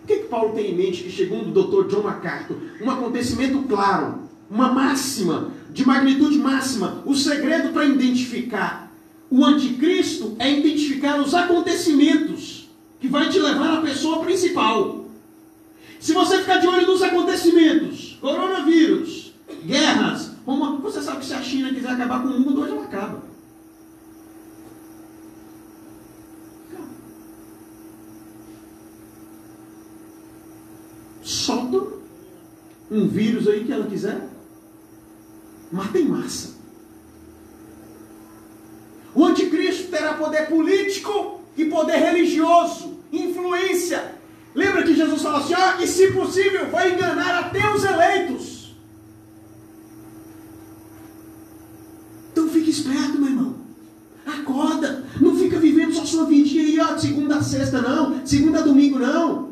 O que Paulo tem em mente? Que segundo o Dr. John MacArthur, um acontecimento claro, uma máxima, de magnitude máxima, o segredo para identificar o anticristo é identificar os acontecimentos que vai te levar à pessoa principal. Se você ficar de olho nos acontecimentos, coronavírus, guerras, você sabe que se a China quiser acabar com o mundo, hoje ela acaba. Solta um vírus aí que ela quiser, mata em massa. O anticristo terá poder político e poder religioso, influência. Lembra que Jesus falou assim: e se possível vai enganar até os eleitos. Então fique esperto, meu irmão. Acorda, não fica vivendo só sua vidinha aí, de segunda a sexta não, segunda a domingo não.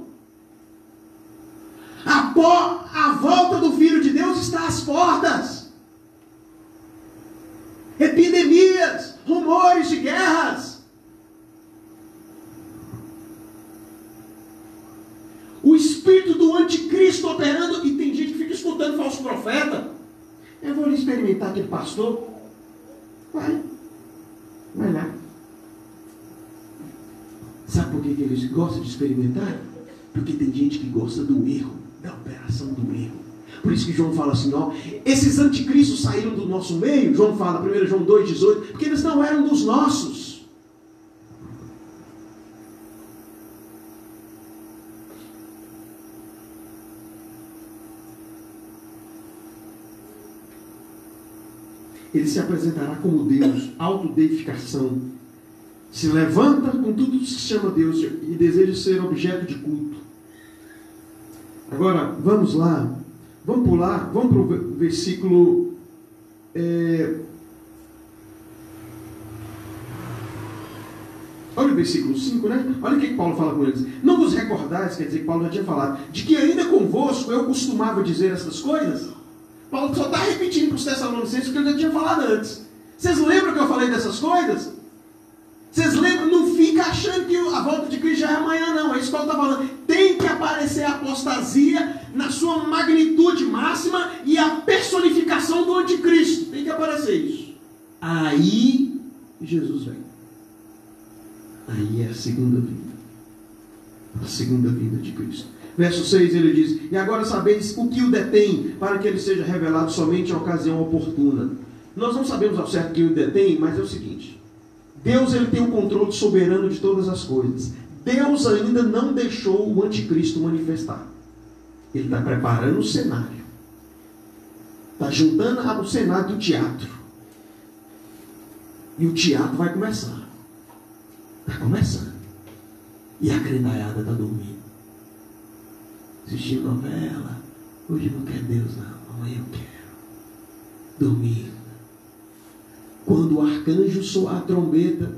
A volta do Filho de Deus está às portas. Epidemias, rumores de guerras. O espírito do anticristo operando. E tem gente que fica escutando falso profeta. Eu vou lhe experimentar aquele pastor. Vai lá. Sabe por que eles gostam de experimentar? Porque tem gente que gosta do erro, da operação do erro. Por isso que João fala assim, esses anticristos saíram do nosso meio. João fala, 1 João 2,18, porque eles não eram dos nossos. Ele se apresentará como Deus, autodeificação. Se levanta com tudo que se chama Deus e deseja ser objeto de culto. Agora, vamos lá. Vamos pular, vamos para o versículo... Olha o versículo 5, né? Olha o que Paulo fala com eles. Não vos recordais, quer dizer que Paulo já tinha falado, de que ainda convosco eu costumava dizer essas coisas? Paulo só está repetindo para os Tessalonicenses o que eu já tinha falado antes. Vocês lembram que eu falei dessas coisas? Vocês lembram? Não fica achando que a volta de Cristo já é amanhã, não. É isso que Paulo está falando. Tem que aparecer a apostasia na sua magnitude máxima e a personificação do anticristo. Tem que aparecer isso. Aí Jesus vem. Aí é a segunda vinda. A segunda vinda de Cristo. Verso 6 ele diz: e agora sabeis o que o detém, para que ele seja revelado somente em ocasião oportuna. Nós não sabemos ao certo o que o detém, mas é o seguinte: Deus ele tem o controle soberano de todas as coisas. Deus ainda não deixou o anticristo manifestar. Ele está preparando o cenário. Está juntando o cenário do teatro. E o teatro vai começar. Está começando. E a grandaiada está dormindo. Assistindo novela. Hoje não quer Deus não. Amanhã eu quero. Dormindo. Quando o arcanjo soar a trombeta,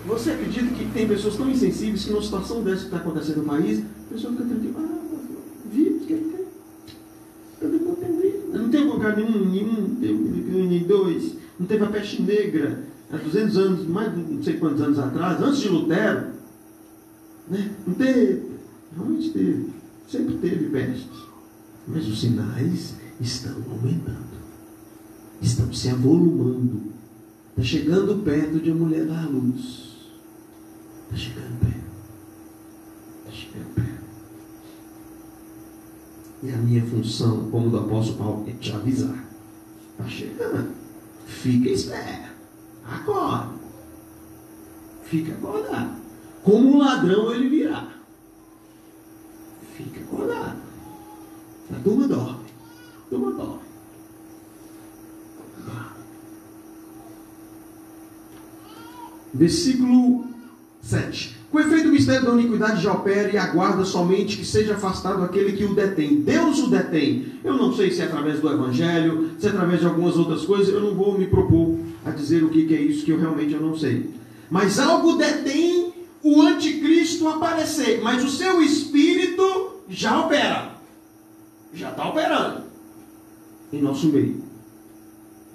você acredita que tem pessoas tão insensíveis que numa situação dessa que está acontecendo no país, a pessoa fica tranquila, vírus, que tem? Não tem vírus. Não teve lugar nenhum, não teve nem dois, não teve a peste negra há 200 anos, mais de não sei quantos anos atrás, antes de Lutero, né? Não teve, realmente teve, sempre teve pestes, mas os sinais estão aumentando, estão se avolumando. Está chegando perto de a mulher dar luz. Está chegando perto. Está chegando perto. E a minha função, como do apóstolo Paulo, é te avisar. Está chegando. Fica esperto. Acorda. Fica acordado. Como um ladrão ele virá. Fica acordado. A turma dorme. A turma dorme. Versículo 7. Com efeito, o mistério da iniquidade já opera e aguarda somente que seja afastado aquele que o detém. Deus o detém. Eu não sei se é através do Evangelho, se é através de algumas outras coisas. Eu não vou me propor a dizer o que é isso, que eu realmente não sei. Mas algo detém o anticristo aparecer. Mas o seu espírito já opera. Já está operando. Em nosso meio.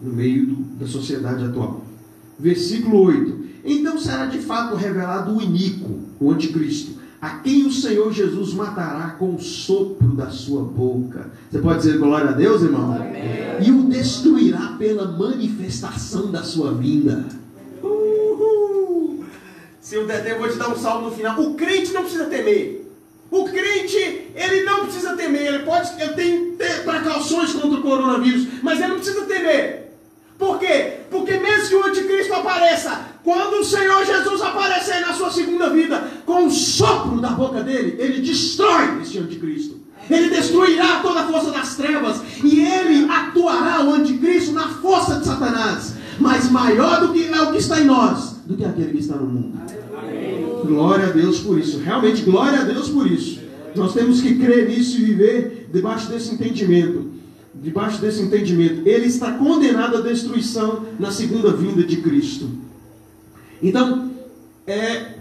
No meio da sociedade atual. Versículo 8. Então será de fato revelado o iníquo, o anticristo, a quem o Senhor Jesus matará com o sopro da sua boca. Você pode dizer glória a Deus, irmão? Amém. E o destruirá pela manifestação da sua vinda. Se eu der, eu vou te dar um salmo no final. O crente não precisa temer. O crente, ele não precisa temer. Ele tem precauções contra o coronavírus, mas ele não precisa temer. Por quê? Porque mesmo que o anticristo apareça, quando o Senhor Jesus aparecer na sua segunda vida, com o sopro da boca dele, ele destrói esse anticristo. Ele destruirá toda a força das trevas. E ele atuará, o anticristo, na força de Satanás. Mas maior do que é o que está em nós, do que aquele que está no mundo. Amém. Glória a Deus por isso. Realmente, glória a Deus por isso. Nós temos que crer nisso e viver debaixo desse entendimento. Debaixo desse entendimento. Ele está condenado à destruição na segunda vinda de Cristo. Então, é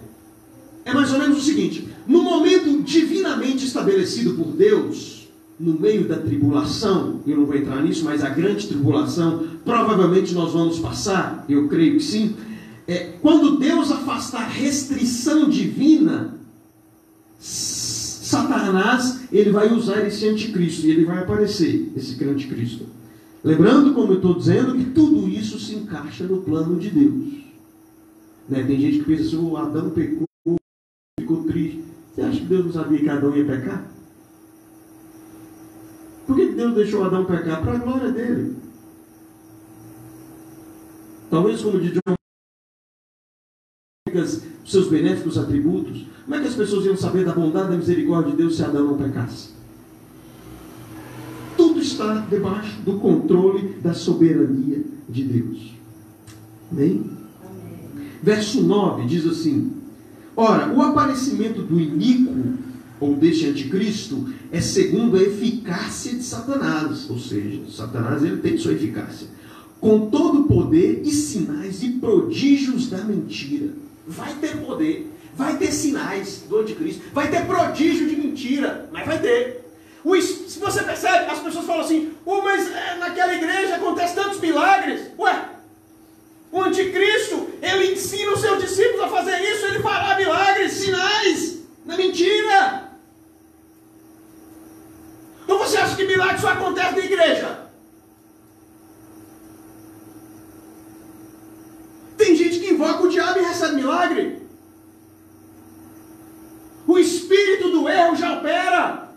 mais ou menos o seguinte. No momento divinamente estabelecido por Deus, no meio da tribulação, eu não vou entrar nisso, mas a grande tribulação, provavelmente nós vamos passar, eu creio que sim. Quando Deus afastar a restrição divina, Satanás, ele vai usar esse anticristo, e ele vai aparecer, esse anticristo. Lembrando, como eu estou dizendo, que tudo isso se encaixa no plano de Deus. Né? Tem gente que pensa assim, o Adão pecou, ficou triste. Você acha que Deus não sabia que Adão ia pecar? Por que Deus deixou Adão pecar? Para a glória dele. Talvez, como de John, seus benéficos atributos. Como é que as pessoas iam saber da bondade e da misericórdia de Deus se Adão não pecasse? Tudo está debaixo do controle da soberania de Deus. Amém? Verso 9 diz assim: ora, o aparecimento do iníquo, ou deste anticristo, é segundo a eficácia de Satanás. Ou seja, Satanás ele tem sua eficácia. Com todo o poder e sinais e prodígios da mentira. Vai ter poder, vai ter sinais do anticristo, vai ter prodígio de mentira, mas vai ter. Se você percebe, as pessoas falam assim, mas naquela igreja acontece tantos milagres. Ué, o anticristo, ele ensina os seus discípulos a fazer isso, ele fará milagres, sinais, na mentira. Ou você acha que milagre só acontece na igreja? Tem gente que invoca o diabo e recebe milagre. O espírito do erro já opera.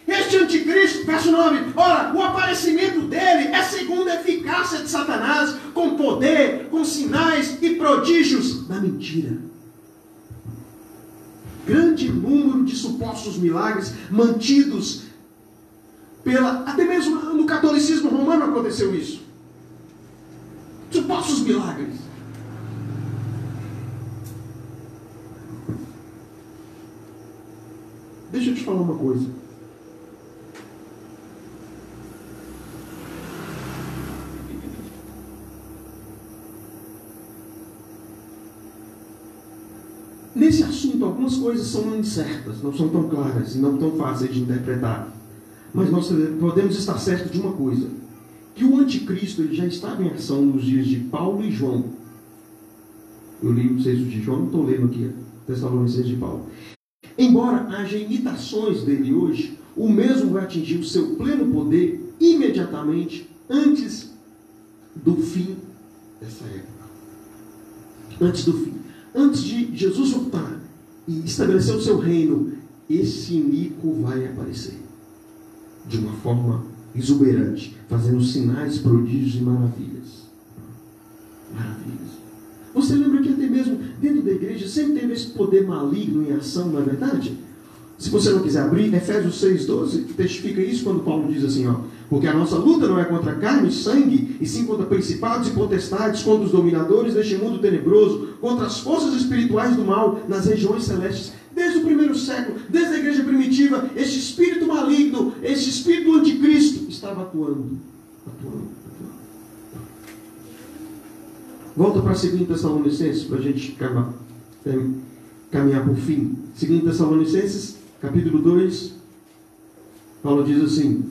Este anticristo, verso 9, ora, o aparecimento dele é segundo a eficácia de Satanás, com poder, com sinais e prodígios da mentira. Grande número de supostos milagres mantidos até mesmo no catolicismo romano aconteceu isso. Supostos milagres. Deixa eu te falar uma coisa. Nesse assunto, algumas coisas são incertas, não são tão claras e não tão fáceis de interpretar. Mas nós podemos estar certos de uma coisa, que o anticristo ele já estava em ação nos dias de Paulo e João. Eu li o 6 de João, não estou lendo aqui, Tessalonicenses de Paulo. Embora haja imitações dele hoje, o mesmo vai atingir o seu pleno poder imediatamente imediatamente antes do fim dessa época. Antes do fim. Antes de Jesus voltar e estabelecer o seu reino, esse iníquo vai aparecer de uma forma exuberante, fazendo sinais, prodígios e maravilhas. Maravilhas. Você lembra que até mesmo dentro da igreja sempre teve esse poder maligno em ação, não é verdade? Se você não quiser abrir, Efésios 6,12 testifica isso quando Paulo diz assim, porque a nossa luta não é contra carne e sangue, e sim contra principados e potestades, contra os dominadores deste mundo tenebroso, contra as forças espirituais do mal nas regiões celestes. Desde o primeiro século, desde a igreja primitiva, este espírito maligno, este espírito anticristo estava atuando. Volta para 2 Tessalonicenses, para a gente caminhar por fim. 2 Tessalonicenses, capítulo 2, Paulo diz assim,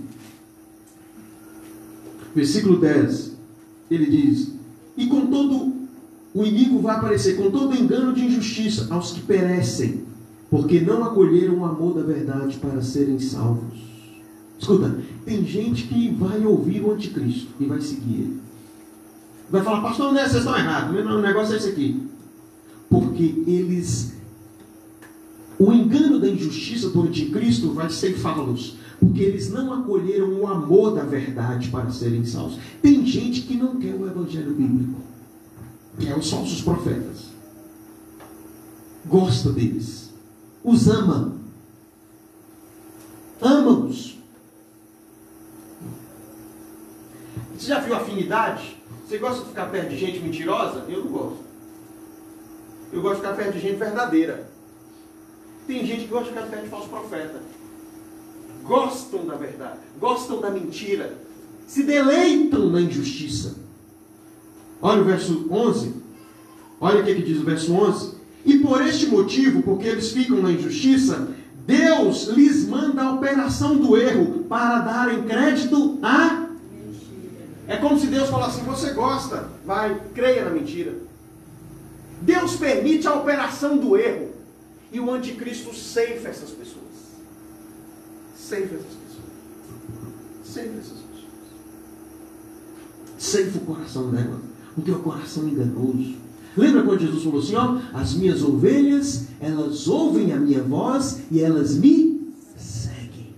versículo 10, ele diz, e com todo o iníquo vai aparecer, com todo engano de injustiça, aos que perecem, porque não acolheram o amor da verdade para serem salvos. Escuta, tem gente que vai ouvir o anticristo e vai seguir ele. Vai falar, pastor, não, vocês estão errados, o negócio é esse aqui. Porque o engano da injustiça do anticristo vai ceifá-los, porque eles não acolheram o amor da verdade para serem salvos. Tem gente que não quer o evangelho bíblico, que é os falsos profetas. Gosta deles, os ama, ama-os. Você já viu afinidade? Você gosta de ficar perto de gente mentirosa? Eu não gosto. Eu gosto de ficar perto de gente verdadeira. Tem gente que gosta de ficar perto de falso profeta. Gostam da verdade, gostam da mentira, se deleitam na injustiça. Olha o verso 11. Olha o que diz o verso 11. E por este motivo, porque eles ficam na injustiça, Deus lhes manda a operação do erro para darem crédito à mentira. É como se Deus falasse assim, você gosta, vai, creia na mentira. Deus permite a operação do erro. E o anticristo ceifa essas pessoas. Ceifa essas pessoas. Ceifa essas pessoas. Ceifa o coração delas. Porque é o coração enganoso. Lembra quando Jesus falou assim, as minhas ovelhas, elas ouvem a minha voz e elas me seguem.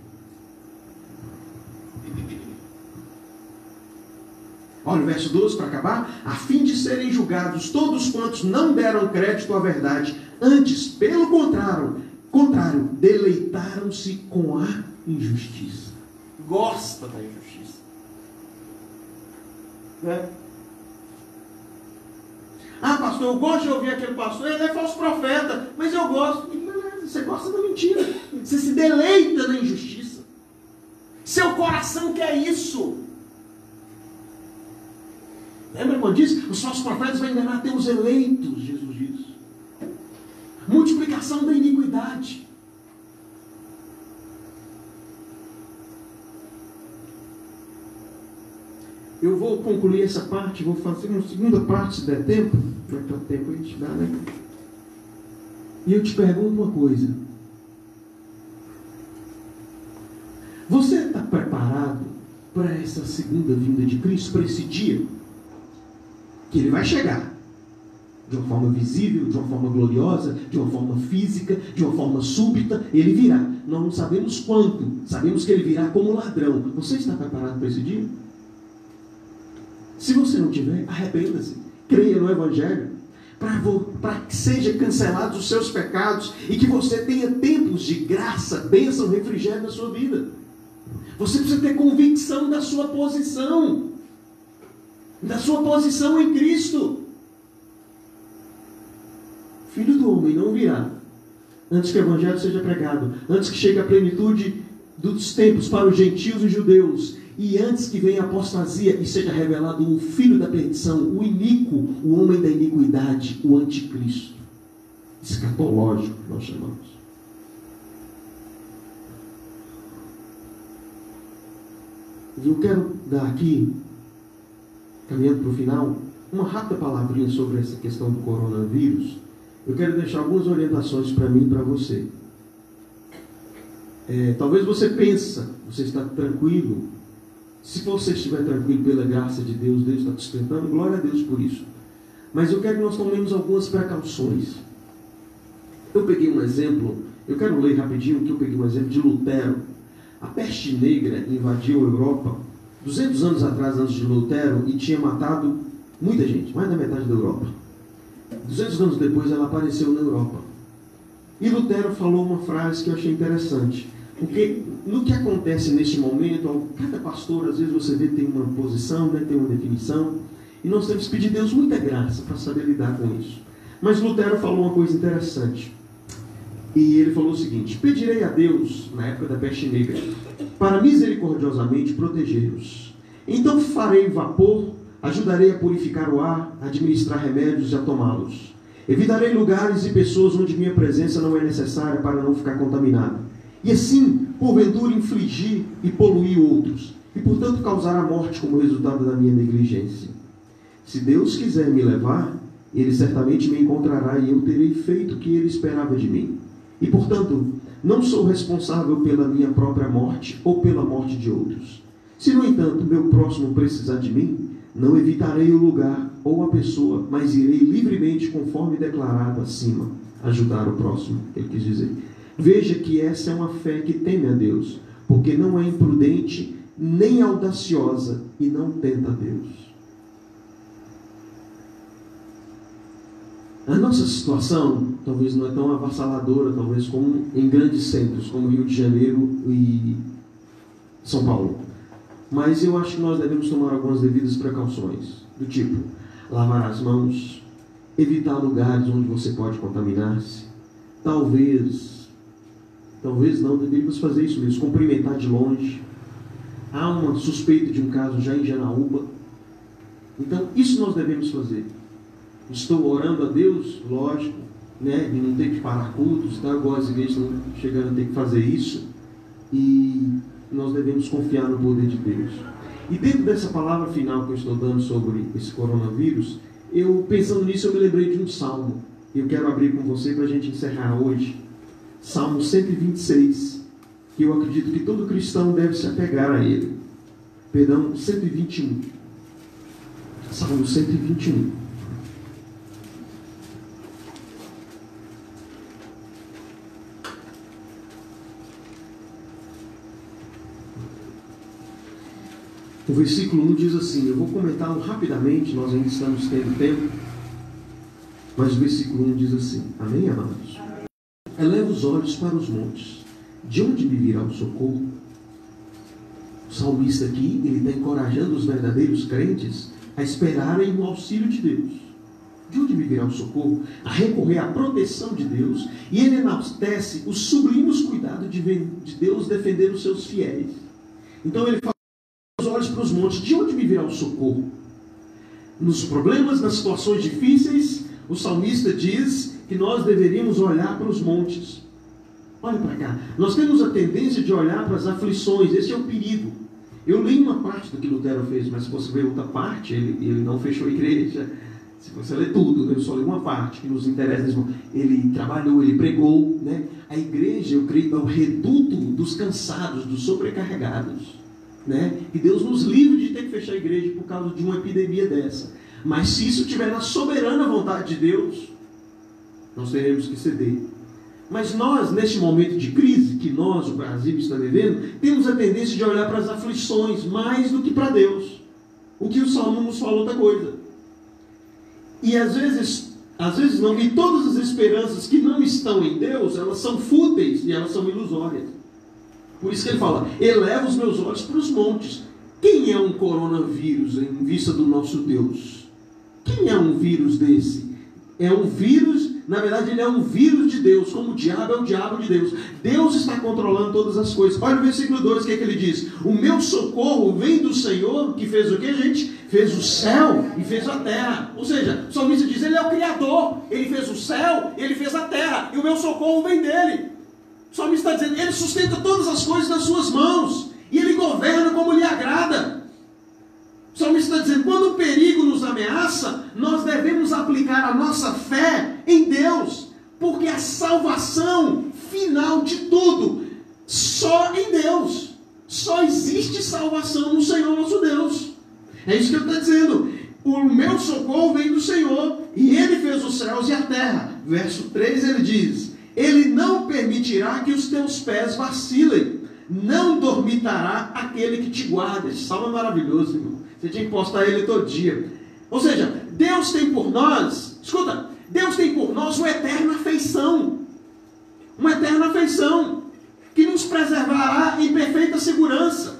Olha o verso 12 para acabar. A fim de serem julgados todos quantos não deram crédito à verdade, antes, pelo contrário, deleitaram-se com a injustiça. Gosta da injustiça. Né? Ah, pastor, eu gosto de ouvir aquele pastor, ele é falso profeta, mas eu gosto. Você gosta da mentira. Você se deleita na injustiça. Seu coração quer isso. Lembra quando diz? Os falsos profetas vão enganar até os eleitos, Jesus diz. Multiplicação da iniquidade. Eu vou concluir essa parte, vou fazer uma segunda parte se der tempo. Não é tanto tempo a gente dá, né? E eu te pergunto uma coisa. Você está preparado para essa segunda vinda de Cristo, para esse dia? Que Ele vai chegar. De uma forma visível, de uma forma gloriosa, de uma forma física, de uma forma súbita, Ele virá. Nós não sabemos quando, sabemos que Ele virá como ladrão. Você está preparado para esse dia? Se você não tiver, arrependa-se. Creia no Evangelho. Para que sejam cancelados os seus pecados e que você tenha tempos de graça, bênção, refrigério na sua vida. Você precisa ter convicção da sua posição. Da sua posição em Cristo. Filho do homem não virá antes que o Evangelho seja pregado, antes que chegue a plenitude dos tempos para os gentios e judeus, e antes que venha a apostasia e seja revelado o filho da perdição, o iníquo, o homem da iniquidade, o anticristo. Escatológico, nós chamamos. E eu quero dar aqui, caminhando para o final, uma rápida palavrinha sobre essa questão do coronavírus. Eu quero deixar algumas orientações para mim e para você. Talvez você pense, você está tranquilo, Se você estiver tranquilo pela graça de Deus, Deus está te sustentando, glória a Deus por isso. Mas eu quero que nós tomemos algumas precauções. Eu peguei um exemplo, eu quero ler rapidinho que eu peguei um exemplo de Lutero. A peste negra invadiu a Europa 200 anos atrás, antes de Lutero, e tinha matado muita gente, mais da metade da Europa. 200 anos depois ela apareceu na Europa. E Lutero falou uma frase que eu achei interessante. Porque no que acontece neste momento, cada pastor, às vezes você vê, tem uma posição, né, tem uma definição, e nós temos que pedir a Deus muita graça para saber lidar com isso. Mas Lutero falou uma coisa interessante. E ele falou o seguinte: pedirei a Deus, na época da peste negra, para misericordiosamente proteger-os. Então farei vapor, ajudarei a purificar o ar, a administrar remédios e a tomá-los. Evitarei lugares e pessoas onde minha presença não é necessária para não ficar contaminado. E assim, porventura, infligir e poluir outros, e portanto causar a morte como resultado da minha negligência. Se Deus quiser me levar, Ele certamente me encontrará e eu terei feito o que Ele esperava de mim. E portanto, não sou responsável pela minha própria morte ou pela morte de outros. Se, no entanto, meu próximo precisar de mim, não evitarei o lugar ou a pessoa, mas irei livremente, conforme declarado acima, ajudar o próximo, ele quis dizer. Veja que essa é uma fé que teme a Deus, porque não é imprudente, nem audaciosa, e não tenta a Deus. A nossa situação talvez não é tão avassaladora, talvez como em grandes centros, como Rio de Janeiro e São Paulo. Mas eu acho que nós devemos tomar algumas devidas precauções, do tipo, lavar as mãos, evitar lugares onde você pode contaminar-se. Talvez não, deveríamos fazer isso mesmo, cumprimentar de longe. Há uma suspeita de um caso já em Janaúba. Então, isso nós devemos fazer. Estou orando a Deus, lógico, né, de não ter que parar cultos, tá? Agora as igrejas estão chegando a ter que fazer isso. E nós devemos confiar no poder de Deus. E dentro dessa palavra final que eu estou dando sobre esse coronavírus, pensando nisso, eu me lembrei de um salmo. Eu quero abrir com você para a gente encerrar hoje. Salmo 126, que eu acredito que todo cristão deve se apegar a ele. Perdão, 121. Salmo 121. O versículo 1 diz assim, eu vou comentá-lo rapidamente, nós ainda estamos tendo tempo, mas o versículo 1 diz assim, amém, amados? Eleva os olhos para os montes, de onde me virá o socorro? O salmista aqui, ele está encorajando os verdadeiros crentes a esperarem o auxílio de Deus. De onde me virá o socorro? A recorrer à proteção de Deus, e ele enaltece os sublimes cuidados de Deus defender os seus fiéis. Então ele fala, os olhos para os montes, de onde me virá o socorro? Nos problemas, nas situações difíceis, o salmista diz que nós deveríamos olhar para os montes. Olha para cá, nós temos a tendência de olhar para as aflições, esse é o perigo. Eu li uma parte do que Lutero fez, mas se você ver outra parte, ele não fechou a igreja. Se você ler tudo, eu só li uma parte que nos interessa. Ele trabalhou, ele pregou, né? A igreja, eu creio, é o reduto dos cansados, dos sobrecarregados. Né? Que Deus nos livre de ter que fechar a igreja por causa de uma epidemia dessa. Mas se isso estiver na soberana vontade de Deus, nós teremos que ceder. Mas nós, neste momento de crise que nós, o Brasil, está vivendo, temos a tendência de olhar para as aflições mais do que para Deus. O que o Salmo nos fala outra coisa. E às vezes não, e todas as esperanças que não estão em Deus, elas são fúteis e elas são ilusórias. Por isso que ele fala, eleva os meus olhos para os montes. Quem é um coronavírus em vista do nosso Deus? Quem é um vírus desse? É um vírus, na verdade ele é um vírus de Deus, como o diabo é o diabo de Deus. Deus está controlando todas as coisas. Olha o versículo 2, o que é que ele diz? O meu socorro vem do Senhor, que fez o que, gente? Fez o céu e fez a terra. Ou seja, o salmista diz, ele é o Criador. Ele fez o céu, ele fez a terra. E o meu socorro vem dele. O salmista está dizendo, ele sustenta todas as coisas nas suas mãos. E ele governa como lhe agrada. O salmista está dizendo, quando o perigo nos ameaça, nós devemos aplicar a nossa fé em Deus. Porque a salvação final de tudo, só em Deus. Só existe salvação no Senhor nosso Deus. É isso que ele está dizendo. O meu socorro vem do Senhor, e Ele fez os céus e a terra. Verso 3 ele diz: Ele não permitirá que os teus pés vacilem, não dormitará aquele que te guarda. Esse salmo é maravilhoso, irmão. Você tinha que postar ele todo dia. Ou seja, Deus tem por nós, escuta, Deus tem por nós uma eterna afeição. Uma eterna afeição que nos preservará em perfeita segurança.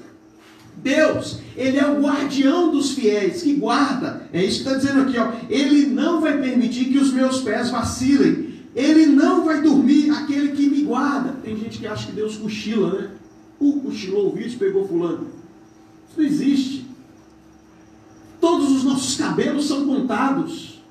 Deus, Ele é o guardião dos fiéis, que guarda. É isso que está dizendo aqui, ó. Ele não vai permitir que os meus pés vacilem. Ele não vai dormir aquele que me guarda. Tem gente que acha que Deus cochila, né? Cochilou o vírus, pegou fulano. Isso não existe. Todos os nossos cabelos são contados.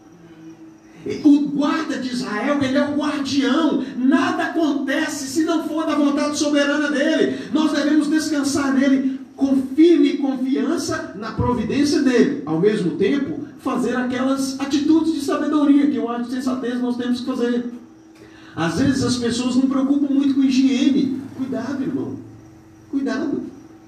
O guarda de Israel, ele é o guardião. Nada acontece se não for da vontade soberana dele. Nós devemos descansar nele com firme confiança na providência dele. Ao mesmo tempo, fazer aquelas atitudes de sabedoria que eu acho de sensatez nós temos que fazer. Às vezes as pessoas não preocupam muito com higiene. Cuidado, irmão. Cuidado.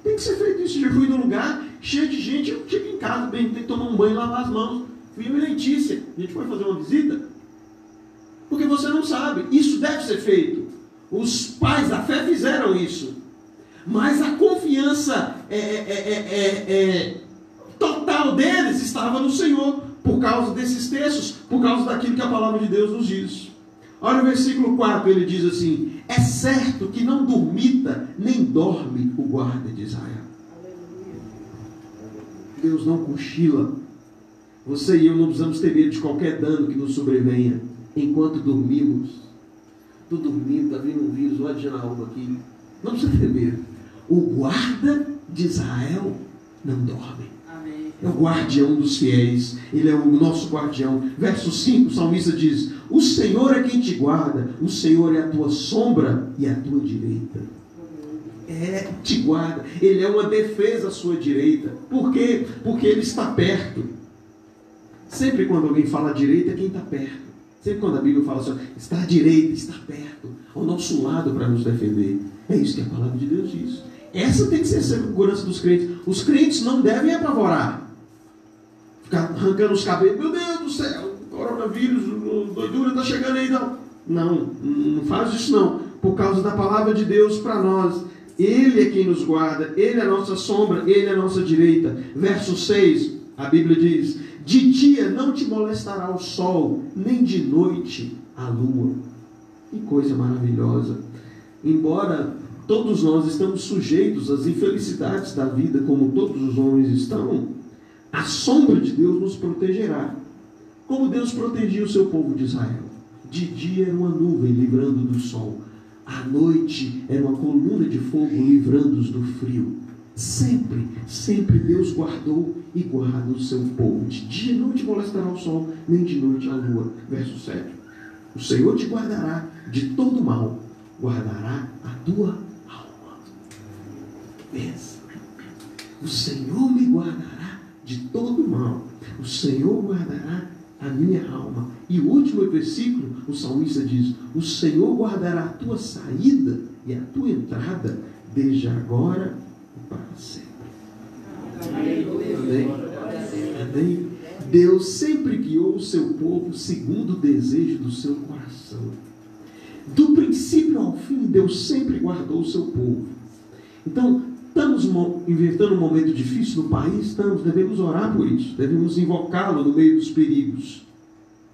Tem que ser feito isso. Já fui num lugar cheio de gente. Eu chego em casa, bem, tem que tomar um banho e lavar as mãos. Fui eu e Letícia. A gente foi fazer uma visita. Porque você não sabe. Isso deve ser feito. Os pais da fé fizeram isso. Mas a confiança total deles estava no Senhor. Por causa desses textos. Por causa daquilo que a palavra de Deus nos diz. Olha o versículo 4. Ele diz assim: é certo que não dormita nem dorme o guarda de Israel. Deus não cochila. Você e eu não precisamos ter medo de qualquer dano que nos sobrevenha enquanto dormimos. Estou dormindo, está vindo um vírus, olha de Janaúba aqui. Não precisa ter medo. O guarda de Israel não dorme. Amém. É o guardião dos fiéis. Ele é o nosso guardião. Verso 5, o salmista diz: o Senhor é quem te guarda. O Senhor é a tua sombra e a tua direita. Te guarda. Ele é uma defesa à sua direita. Por quê? Porque Ele está perto. Sempre quando alguém fala à direita, é quem está perto. Sempre quando a Bíblia fala assim, está à direita, está perto, ao nosso lado para nos defender. É isso que a palavra de Deus diz. Essa tem que ser a segurança dos crentes. Os crentes não devem apavorar. Ficar arrancando os cabelos. Meu Deus do céu, o coronavírus, a doidura está chegando aí. Não faz isso não. Por causa da palavra de Deus para nós. Ele é quem nos guarda. Ele é a nossa sombra. Ele é a nossa direita. Verso 6, a Bíblia diz: de dia não te molestará o sol, nem de noite a lua. Que coisa maravilhosa. Embora todos nós estamos sujeitos às infelicidades da vida, como todos os homens estão, a sombra de Deus nos protegerá. Como Deus protegia o seu povo de Israel. De dia era uma nuvem livrando do sol. À noite era uma coluna de fogo livrando-os do frio. Sempre, sempre Deus guardou e guarda o seu povo. De dia não te molestará o sol, nem de noite a lua. Verso 7. O Senhor te guardará de todo mal, guardará a tua alma. Pensa. O Senhor me guardará de todo mal. O Senhor guardará a minha alma. E o último versículo, o salmista diz: o Senhor guardará a tua saída e a tua entrada, desde agora para sempre. Amém. Amém. Deus sempre guiou o seu povo segundo o desejo do seu coração. Do princípio ao fim, Deus sempre guardou o seu povo. Então, estamos enfrentando um momento difícil no país? Estamos, devemos orar por isso, devemos invocá-lo no meio dos perigos.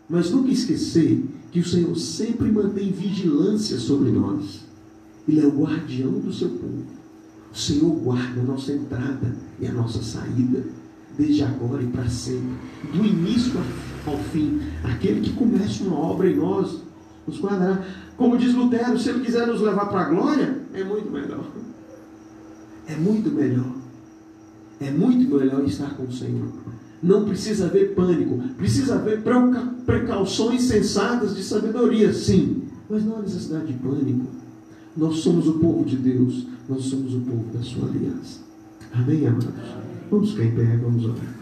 Mas nunca esquecer que o Senhor sempre mantém vigilância sobre nós. Ele é o guardião do seu povo. O Senhor guarda a nossa entrada e a nossa saída, desde agora e para sempre, do início ao fim. Aquele que começa uma obra em nós, nos guardará. Como diz Lutero, se Ele quiser nos levar para a glória, é muito melhor. É muito melhor. É muito melhor estar com o Senhor. Não precisa haver pânico, precisa haver precauções sensatas de sabedoria, sim, mas não há necessidade de pânico. Nós somos o povo de Deus, nós somos o povo da sua aliança. Amém, amados? Vamos ficar em pé, vamos orar.